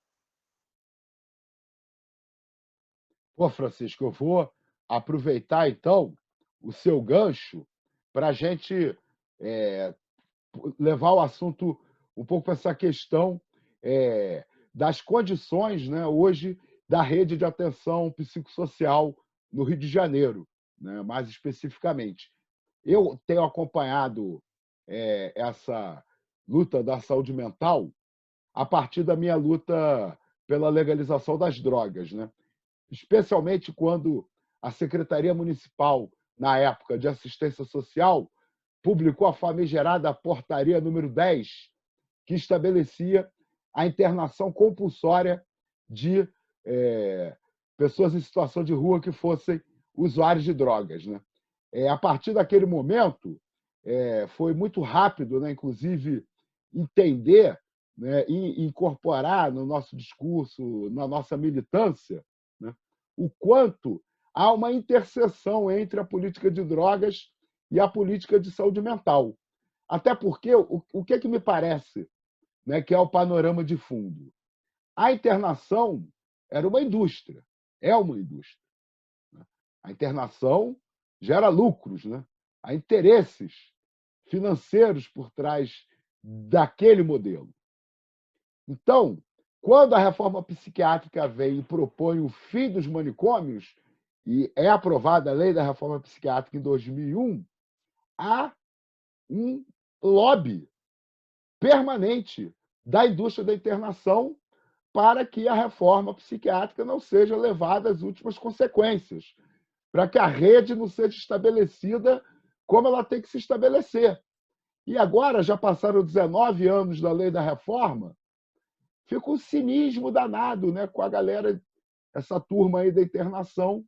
Pô, Francisco, eu vou aproveitar, então, o seu gancho para a gente levar o assunto um pouco para essa questão das condições, né, hoje, da rede de atenção psicossocial no Rio de Janeiro, né, mais especificamente. Eu tenho acompanhado essa luta da saúde mental a partir da minha luta pela legalização das drogas, né? Especialmente quando a Secretaria Municipal, na época de Assistência Social, publicou a famigerada Portaria número 10, que estabelecia a internação compulsória de pessoas em situação de rua que fossem usuários de drogas, né? A partir daquele momento, foi muito rápido, né, inclusive, entender, né, e incorporar no nosso discurso, na nossa militância, né, o quanto há uma interseção entre a política de drogas e a política de saúde mental. Até porque, o que me parece, né, que é o panorama de fundo? A internação era uma indústria, é uma indústria. A internação gera lucros, né? Há interesses financeiros por trás daquele modelo. Então, quando a reforma psiquiátrica vem e propõe o fim dos manicômios, e é aprovada a lei da reforma psiquiátrica em 2001, há um lobby permanente da indústria da internação para que a reforma psiquiátrica não seja levada às últimas consequências, para que a rede não seja estabelecida como ela tem que se estabelecer. E agora, já passaram 19 anos da lei da reforma, fica um cinismo danado, né, com a galera, essa turma aí da internação,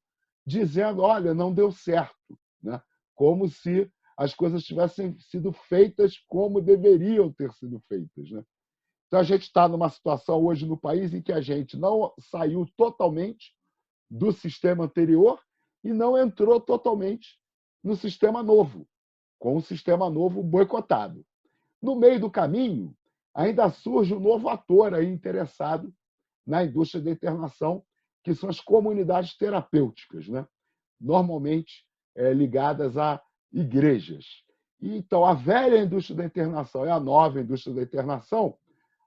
dizendo, olha, não deu certo, né? Como se as coisas tivessem sido feitas como deveriam ter sido feitas, né? Então, a gente está numa situação hoje no país em que a gente não saiu totalmente do sistema anterior e não entrou totalmente no sistema novo, com o sistema novo boicotado. No meio do caminho, ainda surge um novo ator aí interessado na indústria da internação, que são as comunidades terapêuticas, né? Normalmente ligadas a igrejas. E, então, a velha indústria da internação e a nova indústria da internação,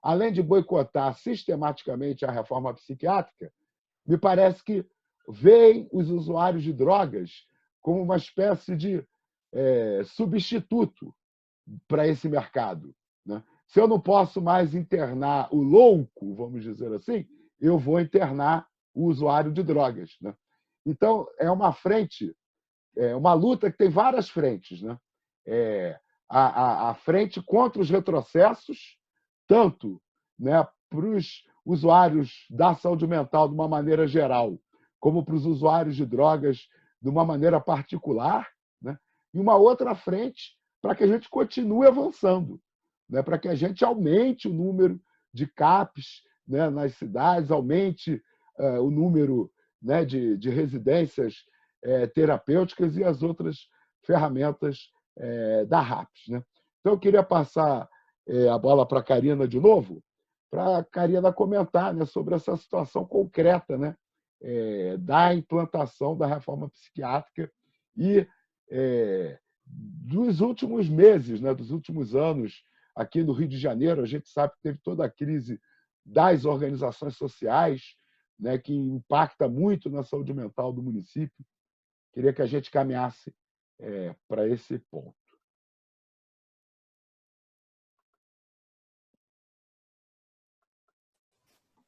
além de boicotar sistematicamente a reforma psiquiátrica, me parece que veem os usuários de drogas como uma espécie de substituto para esse mercado, né? Se eu não posso mais internar o louco, vamos dizer assim, eu vou internar o usuário de drogas, né? Então, é uma frente, uma luta que tem várias frentes, né? A frente contra os retrocessos, tanto, né, para os usuários da saúde mental de uma maneira geral, como para os usuários de drogas de uma maneira particular, né? E uma outra frente para que a gente continue avançando, né? Para que a gente aumente o número de CAPs, né, nas cidades, aumente o número, né, de residências terapêuticas e as outras ferramentas da RAPS, né? Então, eu queria passar a bola para a Karina de novo, para a Karina comentar, né, sobre essa situação concreta, né, da implantação da reforma psiquiátrica e dos últimos meses, né, dos últimos anos, aqui no Rio de Janeiro, a gente sabe que teve toda a crise das organizações sociais, né, que impacta muito na saúde mental do município. Queria que a gente caminhasse para esse ponto.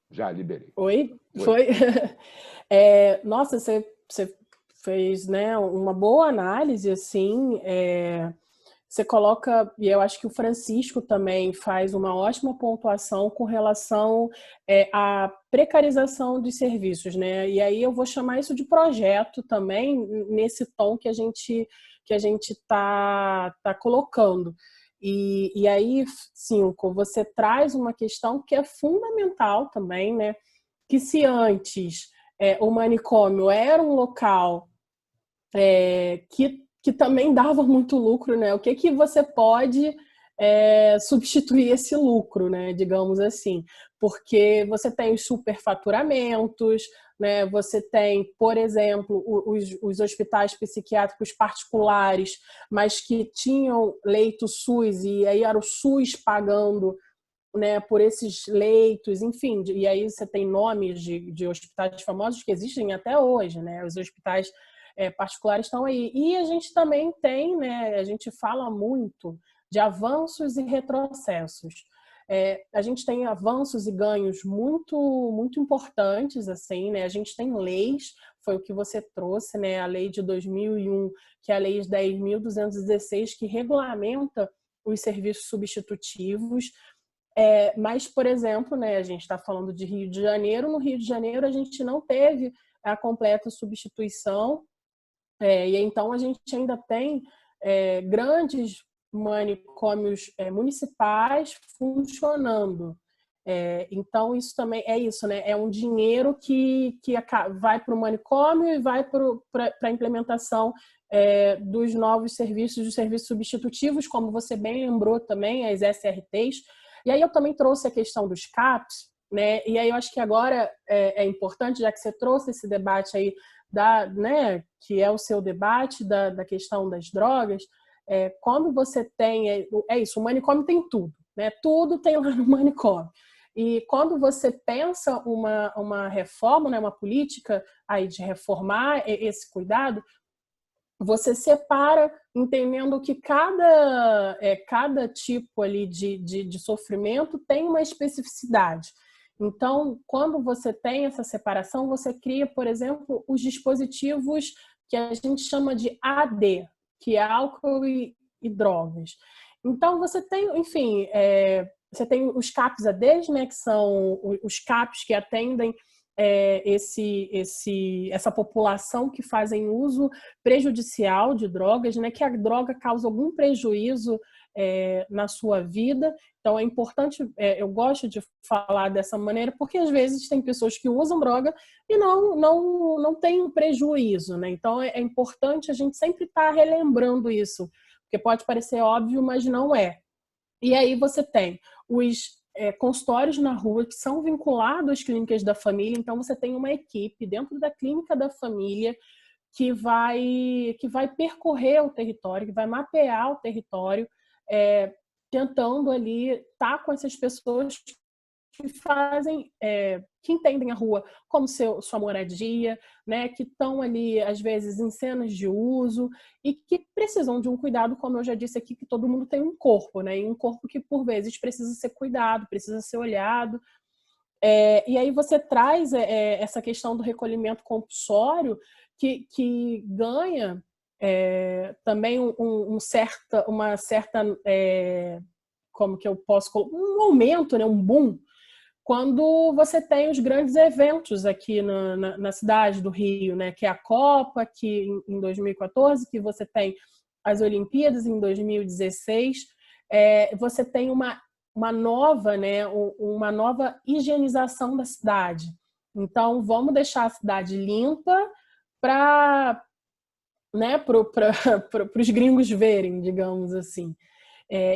Já liberei. Oi? Foi? Nossa, você fez, né, uma boa análise, assim, você coloca, e eu acho que o Francisco também faz uma ótima pontuação com relação à precarização dos serviços, né? E aí eu vou chamar isso de projeto também, nesse tom que a gente tá colocando. E aí, Cinco, você traz uma questão que é fundamental também, né? Que se antes o manicômio era um local que também dava muito lucro, né? O que você pode substituir esse lucro, né? Digamos assim, porque você tem os superfaturamentos, né? Você tem, por exemplo, os hospitais psiquiátricos particulares, mas que tinham leito SUS e aí era o SUS pagando, né, por esses leitos, enfim, e aí você tem nomes de hospitais famosos que existem até hoje, né? Os hospitais particulares estão aí. E a gente também tem, né, a gente fala muito de avanços e retrocessos. A gente tem avanços e ganhos muito importantes, assim, né? A gente tem leis, foi o que você trouxe, né? A lei de 2001, que é a lei 10.216, que regulamenta os serviços substitutivos. Mas, por exemplo, né, a gente está falando de Rio de Janeiro. No Rio de Janeiro, a gente não teve a completa substituição, e então a gente ainda tem grandes manicômios municipais funcionando. Então, isso também é isso, né? É um dinheiro que vai para o manicômio e vai para a implementação dos novos serviços, dos serviços substitutivos, como você bem lembrou também, as SRTs. E aí eu também trouxe a questão dos CAPs, né? E aí eu acho que agora é importante, já que você trouxe esse debate aí né, que é o seu debate da questão das drogas, quando você tem... isso, o manicômio tem tudo, né? Tudo tem lá no manicômio. E quando você pensa uma reforma, né, uma política aí de reformar esse cuidado, você separa entendendo que cada tipo ali de sofrimento tem uma especificidade. Então, quando você tem essa separação, você cria, por exemplo, os dispositivos que a gente chama de AD, que é álcool e drogas. Então, você tem, enfim, você tem os CAPs ADs, né, que são os CAPs que atendem essa população que fazem uso prejudicial de drogas, né, que a droga causa algum prejuízo na sua vida. Então é importante, eu gosto de falar dessa maneira, porque às vezes tem pessoas que usam droga e não tem um prejuízo, né? Então é importante a gente sempre estar relembrando isso, porque pode parecer óbvio, mas não é. E aí você tem os consultórios na rua que são vinculados às clínicas da família. Então você tem uma equipe dentro da clínica da família que vai percorrer o território, que vai mapear o território, tentando ali estar com essas pessoas que fazem, que entendem a rua como sua moradia, né, que estão ali, às vezes, em cenas de uso e que precisam de um cuidado, como eu já disse aqui, que todo mundo tem um corpo, né, e um corpo que, por vezes, precisa ser cuidado, precisa ser olhado. E aí você traz essa questão do recolhimento compulsório que ganha também uma certa como que eu posso colocar, um aumento, né, um boom, quando você tem os grandes eventos aqui na cidade do Rio, né, que é a Copa, que em 2014, que você tem as Olimpíadas em 2016, você tem uma nova, né, uma nova higienização da cidade. Então, vamos deixar a cidade limpa para, né, os gringos verem, digamos assim.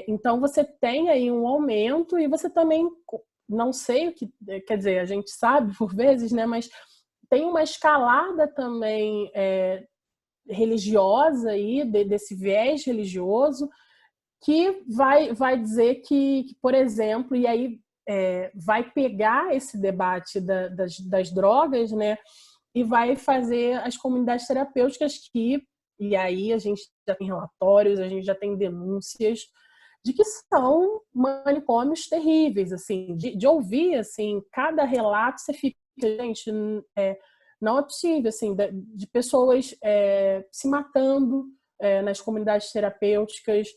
Então, você tem aí um aumento e você também, não sei o que, quer dizer, a gente sabe por vezes, né, mas tem uma escalada também religiosa aí, desse viés religioso, que vai dizer que, por exemplo, e aí vai pegar esse debate das drogas, né, e vai fazer as comunidades terapêuticas e aí a gente já tem relatórios, a gente já tem denúncias de que são manicômios terríveis, assim, de ouvir, assim, cada relato você fica, gente, não é possível, assim, de pessoas se matando nas comunidades terapêuticas,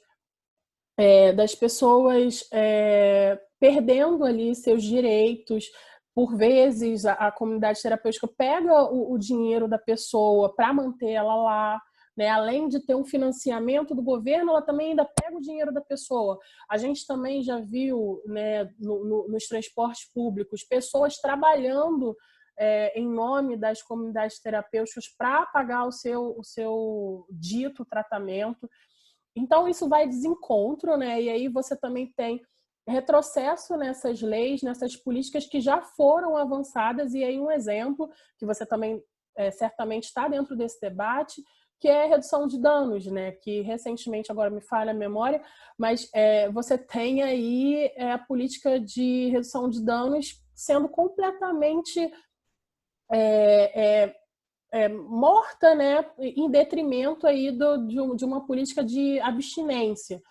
das pessoas perdendo ali seus direitos. Por vezes, a comunidade terapêutica pega o dinheiro da pessoa para manter ela lá, né? Além de ter um financiamento do governo, ela também ainda pega o dinheiro da pessoa. A gente também já viu, né, nos transportes públicos, pessoas trabalhando em nome das comunidades terapêuticas para pagar o seu dito tratamento. Então, isso vai desencontro, né? E aí você também tem retrocesso nessas leis, nessas políticas que já foram avançadas. E aí um exemplo, que você também certamente está dentro desse debate, que é a redução de danos, né? Que recentemente, agora me falha a memória, mas você tem aí a política de redução de danos sendo completamente morta, né, em detrimento aí de uma política de abstinência.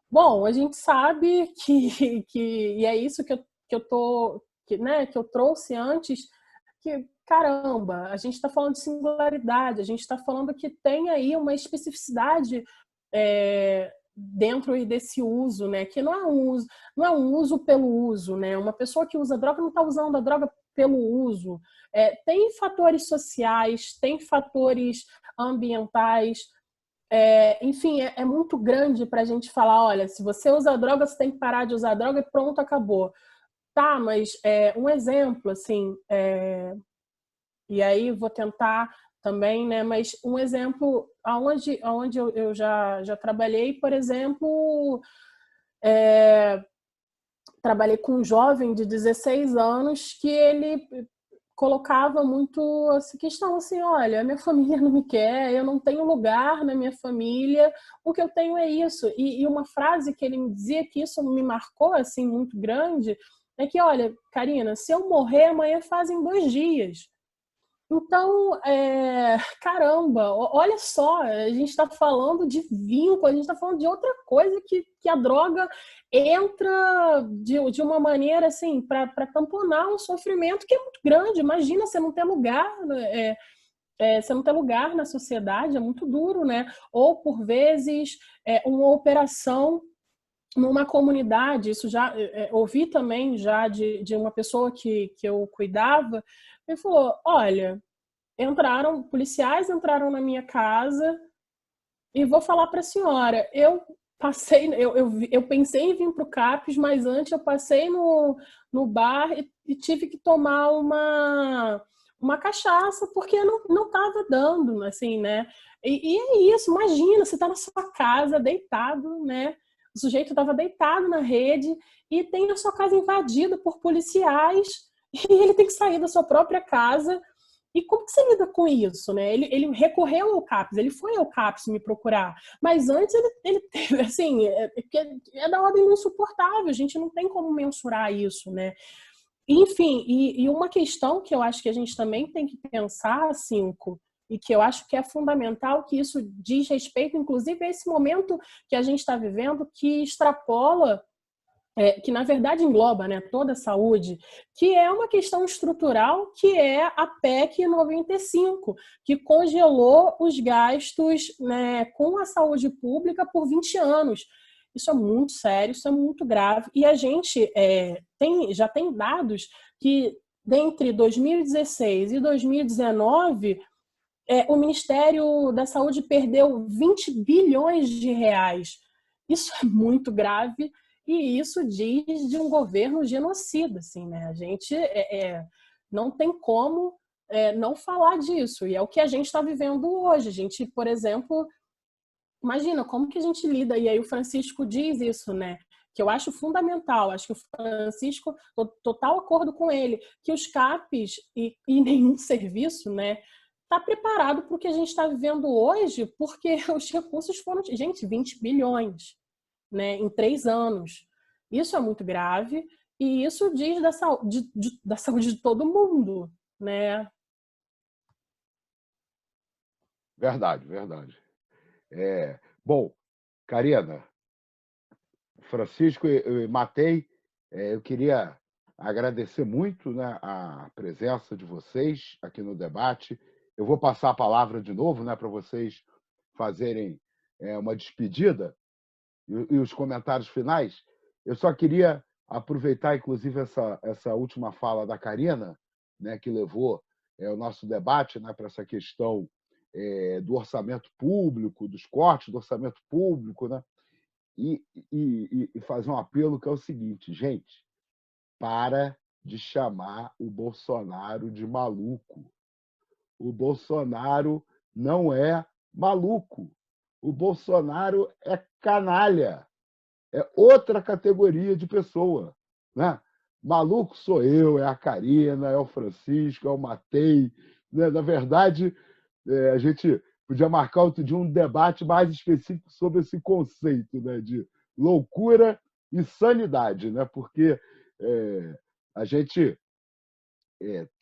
Bom, a gente sabe e é isso que eu trouxe antes, que, caramba, a gente está falando de singularidade, a gente está falando que tem aí uma especificidade dentro desse uso, né, que não é um uso pelo uso, né, uma pessoa que usa droga não está usando a droga pelo uso. Tem fatores sociais, tem fatores ambientais, enfim, é muito grande para a gente falar, olha, se você usa droga, você tem que parar de usar droga e pronto, acabou. Tá, mas um exemplo, assim, e aí vou tentar também, né, mas um exemplo aonde eu já trabalhei, por exemplo, trabalhei com um jovem de 16 anos que ele colocava muito essa questão assim, olha, minha família não me quer, eu não tenho lugar na minha família, o que eu tenho é isso. E uma frase que ele me dizia, que isso me marcou assim muito grande, é que, olha, Karina, se eu morrer, amanhã fazem 2 dias. Então, caramba, olha só, a gente está falando de vínculo, a gente está falando de outra coisa que a droga entra de uma maneira assim para tamponar um sofrimento que é muito grande. Imagina você não ter lugar, você não ter lugar na sociedade, é muito duro, né? Ou por vezes uma operação numa comunidade, isso já ouvi também já de uma pessoa que eu cuidava, ele falou, olha, policiais entraram na minha casa e vou falar para a senhora, eu pensei em vir para o CAPS, mas antes eu passei no bar e tive que tomar uma cachaça porque não estava dando, assim, né? E é isso, imagina, você está na sua casa, deitado, né? O sujeito estava deitado na rede e tem a sua casa invadida por policiais e ele tem que sair da sua própria casa. E como que você lida com isso, né? Ele recorreu ao CAPS, ele foi ao CAPS me procurar, mas antes ele teve, assim, é da ordem do insuportável, a gente não tem como mensurar isso, né? Enfim, e uma questão que eu acho que a gente também tem que pensar, Cinco, e que eu acho que é fundamental, que isso diz respeito, inclusive, a esse momento que a gente está vivendo, que extrapola, que na verdade engloba, né, toda a saúde, que é uma questão estrutural, que é a PEC 95, que congelou os gastos, né, com a saúde pública por 20 anos. Isso é muito sério, isso é muito grave. E a gente já tem dados que, entre 2016 e 2019, o Ministério da Saúde perdeu 20 bilhões de reais. Isso é muito grave e isso diz de um governo genocida, assim, né? A gente não tem como não falar disso. E é o que a gente está vivendo hoje. A gente, por exemplo, imagina como que a gente lida, e aí o Francisco diz isso, né? Que eu acho fundamental, acho que o Francisco, total acordo com ele, que os CAPs e nenhum serviço, né, está preparado para o que a gente está vivendo hoje, porque os recursos foram, gente, 20 bilhões, né, em 3 anos. Isso é muito grave e isso diz da saúde de todo mundo, né? Verdade, verdade. Bom, Karina, Francisco e Matei, eu queria agradecer muito, né, a presença de vocês aqui no debate. Eu vou passar a palavra de novo, né, para vocês fazerem uma despedida e os comentários finais. Eu só queria aproveitar, inclusive, essa última fala da Karina, né, que levou o nosso debate, né, para essa questão do orçamento público, dos cortes do orçamento público, né, e fazer um apelo que é o seguinte, gente, para de chamar o Bolsonaro de maluco. O Bolsonaro não é maluco. O Bolsonaro é canalha. É outra categoria de pessoa, né? Maluco sou eu, é a Karina, é o Francisco, é o Matei. Né? Na verdade, a gente podia marcar outro dia um debate mais específico sobre esse conceito, né, de loucura e sanidade, né? Porque a gente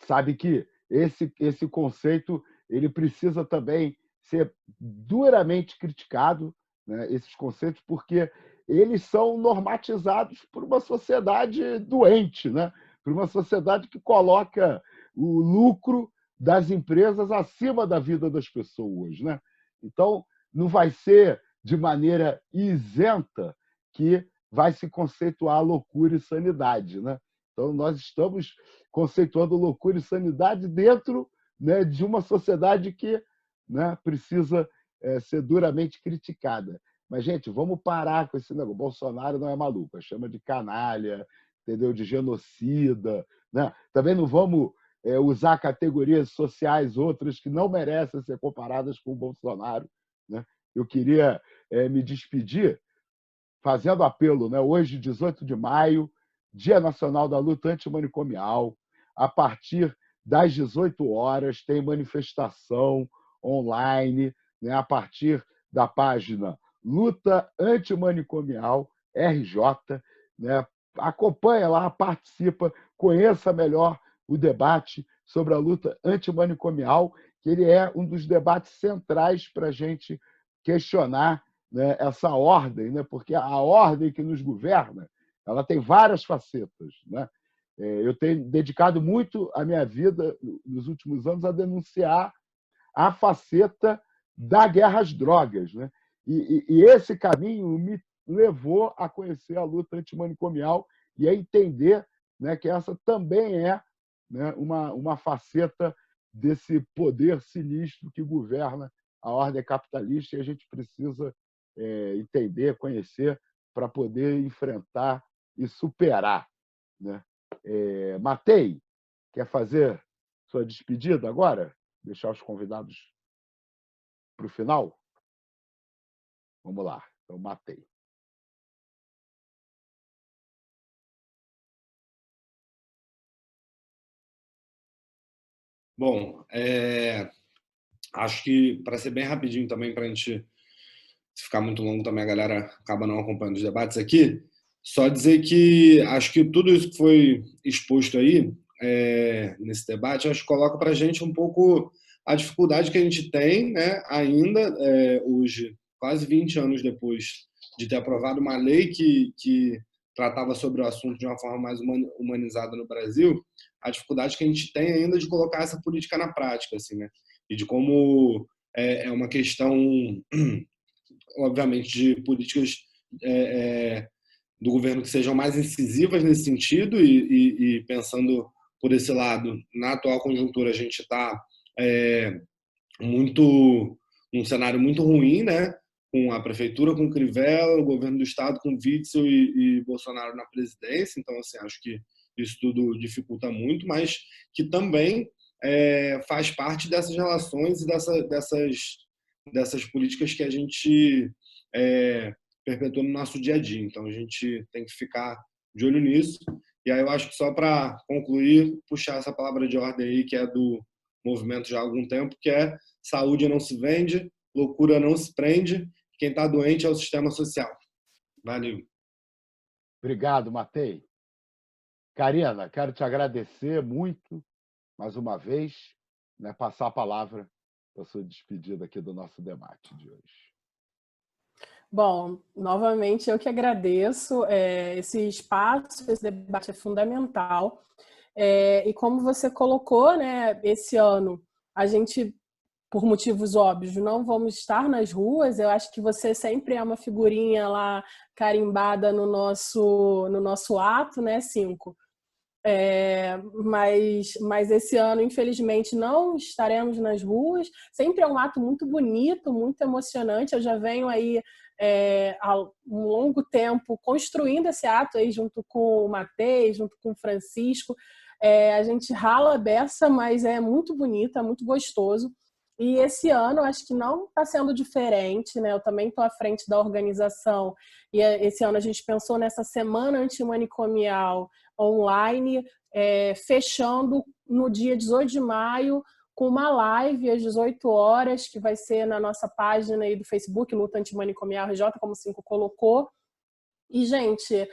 sabe que esse conceito ele precisa também ser duramente criticado, né, esses conceitos, porque eles são normatizados por uma sociedade doente, né? Por uma sociedade que coloca o lucro das empresas acima da vida das pessoas, né? Então, não vai ser de maneira isenta que vai se conceituar loucura e sanidade, né? Então, nós estamos conceituando loucura e sanidade dentro, né, de uma sociedade que, né, precisa ser duramente criticada. Mas, gente, vamos parar com esse negócio. Bolsonaro não é maluco, chama de canalha, entendeu? De genocida. Né? Também não vamos usar categorias sociais outras que não merecem ser comparadas com o Bolsonaro. Né? Eu queria me despedir fazendo apelo, né? Hoje, 18 de maio, Dia Nacional da Luta Antimanicomial, a partir das 18 horas, tem manifestação online, né, a partir da página Luta Antimanicomial RJ, né? Acompanha lá, participa, conheça melhor o debate sobre a luta antimanicomial, que ele é um dos debates centrais para a gente questionar, né, essa ordem, né? Porque a ordem que nos governa, ela tem várias facetas, né? Eu tenho dedicado muito a minha vida nos últimos anos a denunciar a faceta da guerra às drogas, né? E esse caminho me levou a conhecer a luta antimanicomial e a entender, né, que essa também é, né, uma faceta desse poder sinistro que governa a ordem capitalista, e a gente precisa entender, conhecer, para poder enfrentar e superar, né? Matei, quer fazer sua despedida agora? Deixar os convidados para o final? Vamos lá. Então, Matei. Bom, acho que, para ser bem rapidinho também, para a gente, se ficar muito longo também, a galera acaba não acompanhando os debates aqui, só dizer que acho que tudo isso que foi exposto aí, nesse debate, acho que coloca para a gente um pouco a dificuldade que a gente tem, né, ainda, hoje, quase 20 anos depois de ter aprovado uma lei que tratava sobre o assunto de uma forma mais humanizada no Brasil, a dificuldade que a gente tem ainda de colocar essa política na prática, assim, né? E de como é uma questão, obviamente, de políticas do governo que sejam mais incisivas nesse sentido e pensando por esse lado, na atual conjuntura, a gente está num cenário muito ruim, né? Com a prefeitura com Crivella, o governo do estado com Witzel e Bolsonaro na presidência. Então, assim, acho que isso tudo dificulta muito, mas que também faz parte dessas relações e dessas políticas que a gente perpetua no nosso dia a dia. Então, a gente tem que ficar de olho nisso. E aí eu acho que, só para concluir, puxar essa palavra de ordem aí, que é do movimento já há algum tempo, que é: saúde não se vende, loucura não se prende, quem está doente é o sistema social. Valeu. Obrigado, Matei. Karina, quero te agradecer muito, mais uma vez, né, passar a palavra para a sua despedida aqui do nosso debate de hoje. Bom, novamente eu que agradeço. Esse espaço, esse debate é fundamental. E como você colocou, né, esse ano a gente, por motivos óbvios, não vamos estar nas ruas. Eu acho que você sempre é uma figurinha lá carimbada no nosso ato, né, 5. Mas esse ano, infelizmente, não estaremos nas ruas. Sempre é um ato muito bonito, muito emocionante. Eu já venho aí há um longo tempo construindo esse ato aí junto com o Matei, junto com o Francisco. A gente rala a beça, mas é muito bonito, é muito gostoso. E esse ano, acho que não está sendo diferente, né? Eu também estou à frente da organização. E esse ano a gente pensou nessa semana antimanicomial online, fechando no dia 18 de maio, com uma live às 18 horas, que vai ser na nossa página aí do Facebook, Luta Antimanicomial RJ, como o 5 colocou. E, gente,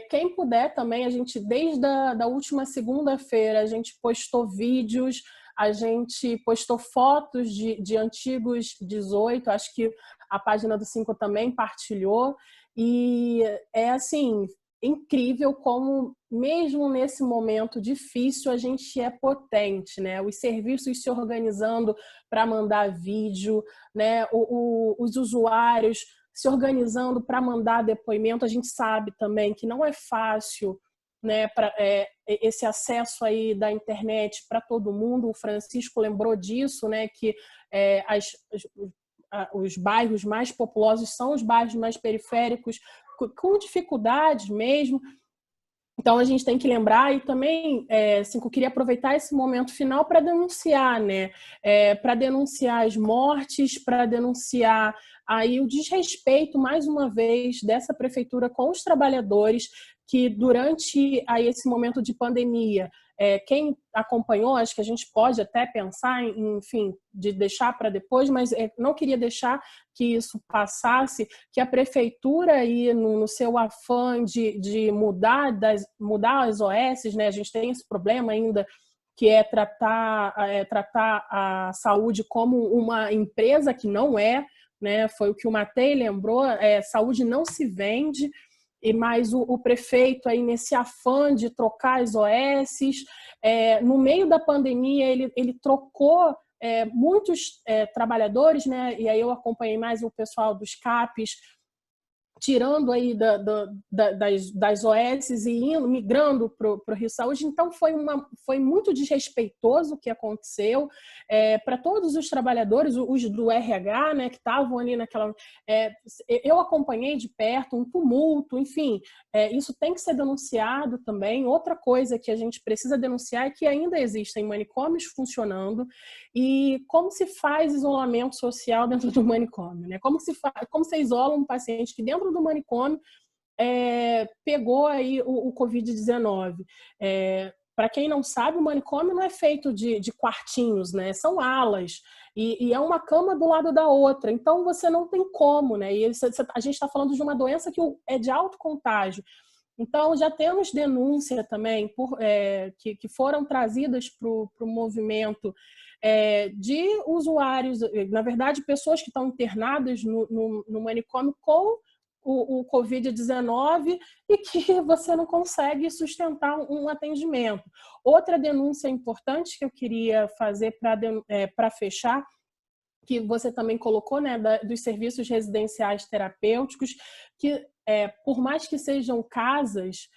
quem puder também, a gente, desde a última segunda-feira, a gente postou vídeos, a gente postou fotos de antigos 18, acho que a página do 5 também partilhou, e é assim, incrível como, mesmo nesse momento difícil, a gente é potente, né? Os serviços se organizando para mandar vídeo, né? Os usuários se organizando para mandar depoimento. A gente sabe também que não é fácil, né, esse acesso aí da internet para todo mundo. O Francisco lembrou disso, né, que os bairros mais populosos são os bairros mais periféricos, com dificuldades mesmo. Então, a gente tem que lembrar. E também, eu queria aproveitar esse momento final para denunciar, né? Para denunciar as mortes, para denunciar aí o desrespeito, mais uma vez, dessa prefeitura com os trabalhadores. que durante aí, esse momento de pandemia, quem acompanhou, acho que a gente pode até pensar em, enfim, de deixar para depois, mas não queria deixar que isso passasse, que a prefeitura aí no seu afã de mudar as OS, né? A gente tem esse problema ainda, que é tratar a saúde como uma empresa que não é, né? Foi o que o Matei lembrou, saúde não se vende, mas o prefeito aí nesse afã de trocar as OS, no meio da pandemia ele trocou muitos trabalhadores, né? E aí eu acompanhei mais o pessoal dos CAPs, tirando aí das OS e migrando para o Rio Saúde. Então, foi muito desrespeitoso o que aconteceu para todos os trabalhadores, os do RH, né, que estavam ali naquela... eu acompanhei de perto um tumulto, enfim, isso tem que ser denunciado também. Outra coisa que a gente precisa denunciar é que ainda existem manicômios funcionando e como se faz isolamento social dentro do manicômio, né? Como se isola um paciente que dentro do manicômio pegou aí o Covid-19. Para quem não sabe, o manicômio não é feito de quartinhos, né? São alas. E é uma cama do lado da outra. Então, você não tem como, né? E a gente está falando de uma doença que é de alto contágio. Então, já temos denúncia também que foram trazidas para o movimento de usuários, na verdade, pessoas que estão internadas no manicômio com o Covid-19 e que você não consegue sustentar um atendimento. Outra denúncia importante que eu queria fazer para fechar, que você também colocou, né, dos serviços residenciais terapêuticos, que por mais que sejam casas,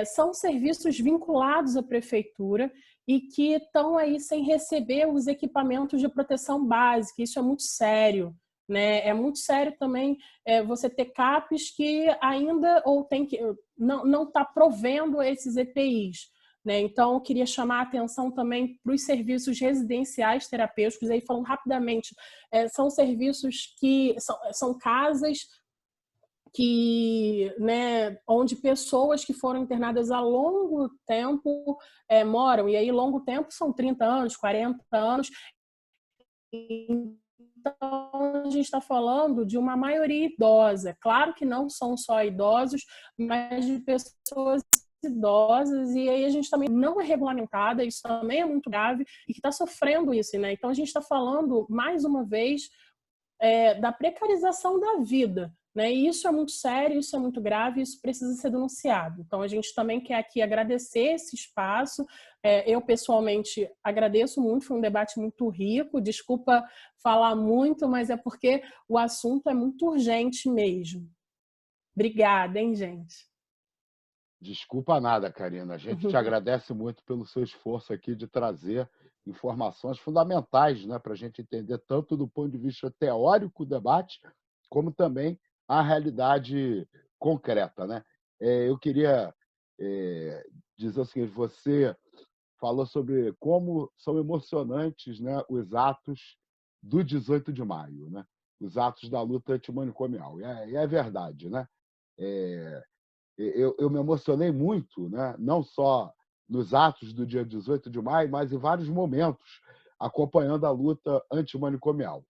são serviços vinculados à prefeitura e que estão aí sem receber os equipamentos de proteção básica. Isso é muito sério, né? É muito sério também você ter CAPs que ainda não está provendo esses EPIs. Né? Então, eu queria chamar a atenção também para os serviços residenciais terapêuticos. Aí, falando rapidamente, são serviços que são casas né, onde pessoas que foram internadas há longo tempo moram. E aí, longo tempo são 30 anos, 40 anos. Então, a gente está falando de uma maioria idosa. Claro que não são só idosos, mas de pessoas idosas, e aí a gente também não é regulamentada, isso também é muito grave, e que está sofrendo isso, né? Então, a gente está falando, mais uma vez, da precarização da vida, né? E isso é muito sério, isso é muito grave, isso precisa ser denunciado. Então, a gente também quer aqui agradecer esse espaço. Eu, pessoalmente, agradeço muito, foi um debate muito rico. Desculpa falar muito, mas é porque o assunto é muito urgente mesmo. Obrigada, hein, gente? Desculpa nada, Karina. A gente te agradece muito pelo seu esforço aqui de trazer informações fundamentais, né, para a gente entender tanto do ponto de vista teórico o debate, como também a realidade concreta, né? Eu queria dizer o seguinte: você falou sobre como são emocionantes, né, os atos do 18 de maio, né? Os atos da luta antimanicomial. E é verdade, né? Eu me emocionei muito, né? Não só nos atos do dia 18 de maio, mas em vários momentos, acompanhando a luta antimanicomial.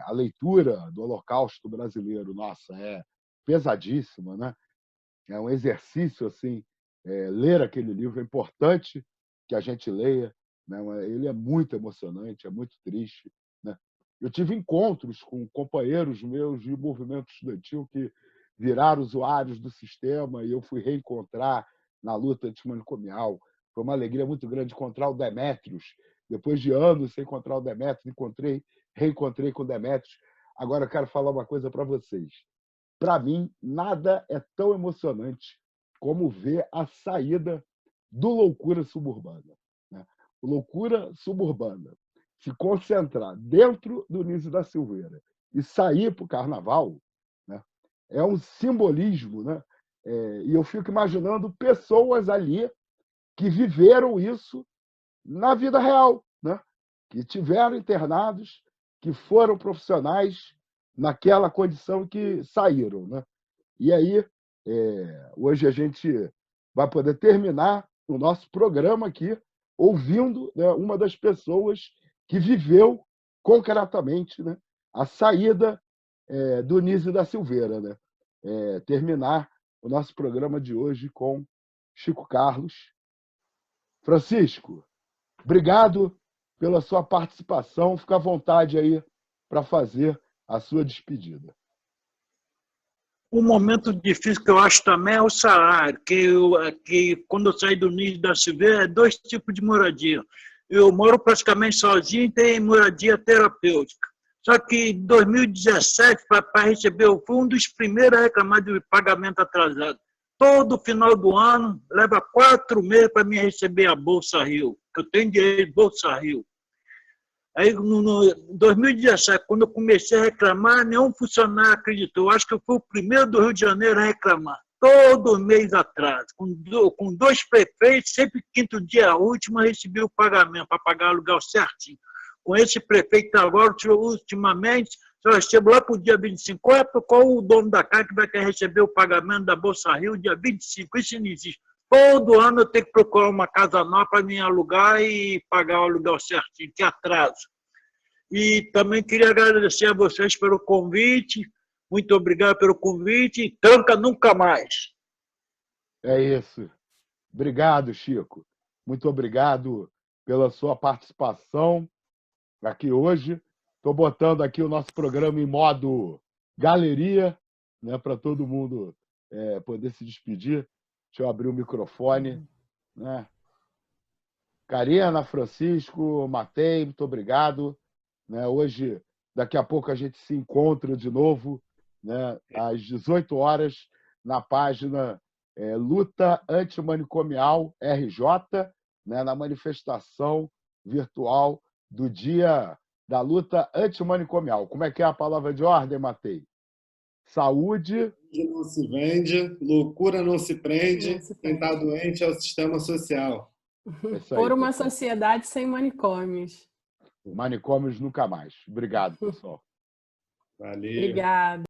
A leitura do Holocausto brasileiro, nossa, é pesadíssima, né? É um exercício, assim, ler aquele livro é importante que a gente leia, né? Ele é muito emocionante, é muito triste, né? Eu tive encontros com companheiros meus de movimento estudantil que viraram usuários do sistema e eu fui reencontrar na luta antimanicomial. Foi uma alegria muito grande encontrar o Demétrios. Depois de anos sem encontrar o Demétrios, reencontrei com o Demétrios. Agora eu quero falar uma coisa para vocês. Para mim, nada é tão emocionante como ver a saída do Loucura Suburbana. Né? O Loucura Suburbana se concentrar dentro do Nísio da Silveira e sair para o Carnaval, né? É um simbolismo, né? E eu fico imaginando pessoas ali que viveram isso na vida real, né? Que tiveram internados, que foram profissionais naquela condição que saíram, né? E aí, hoje a gente vai poder terminar o nosso programa aqui ouvindo, né, uma das pessoas que viveu concretamente, né, a saída do Nísio da Silveira, né? Terminar o nosso programa de hoje com Chico Carlos. Francisco, obrigado pela sua participação. Fica à vontade aí para fazer a sua despedida. Um momento difícil que eu acho também é o salário, que quando eu saí do Nísio da Silveira, é 2 tipos de moradia. Eu moro praticamente sozinho e tenho moradia terapêutica. Só que em 2017, para receber, eu fui um dos primeiros a reclamar de pagamento atrasado. Todo final do ano, leva 4 meses para me receber a Bolsa Rio, que eu tenho direito de Bolsa Rio. Aí, no 2017, quando eu comecei a reclamar, nenhum funcionário acreditou. Eu acho que eu fui o primeiro do Rio de Janeiro a reclamar. Todo mês atrás, com 2 prefeitos, sempre quinto dia último, eu recebi o pagamento para pagar o aluguel certinho. Com esse prefeito agora, ultimamente, só recebo lá para o dia 25. Qual o dono da casa que vai querer receber o pagamento da Bolsa Rio dia 25? Isso não existe. Todo ano eu tenho que procurar uma casa nova para me alugar e pagar o aluguel certinho, que atraso. E também queria agradecer a vocês pelo convite. Muito obrigado pelo convite. E tranca nunca mais. É isso. Obrigado, Chico. Muito obrigado pela sua participação aqui hoje. Estou botando aqui o nosso programa em modo galeria, né, para todo mundo poder se despedir. Deixa eu abrir o microfone. Né? Karina, Francisco, Matei, muito obrigado. Né? Hoje, daqui a pouco, a gente se encontra de novo, né, às 18 horas, na página Luta Antimanicomial RJ, né, na manifestação virtual do Dia da Luta Antimanicomial. Como é que é a palavra de ordem, Matei? Saúde. Não se vende, loucura não se prende, quem está doente é o sistema social. Por uma sociedade sem manicômios. Manicômios nunca mais. Obrigado, pessoal. Valeu. Obrigada.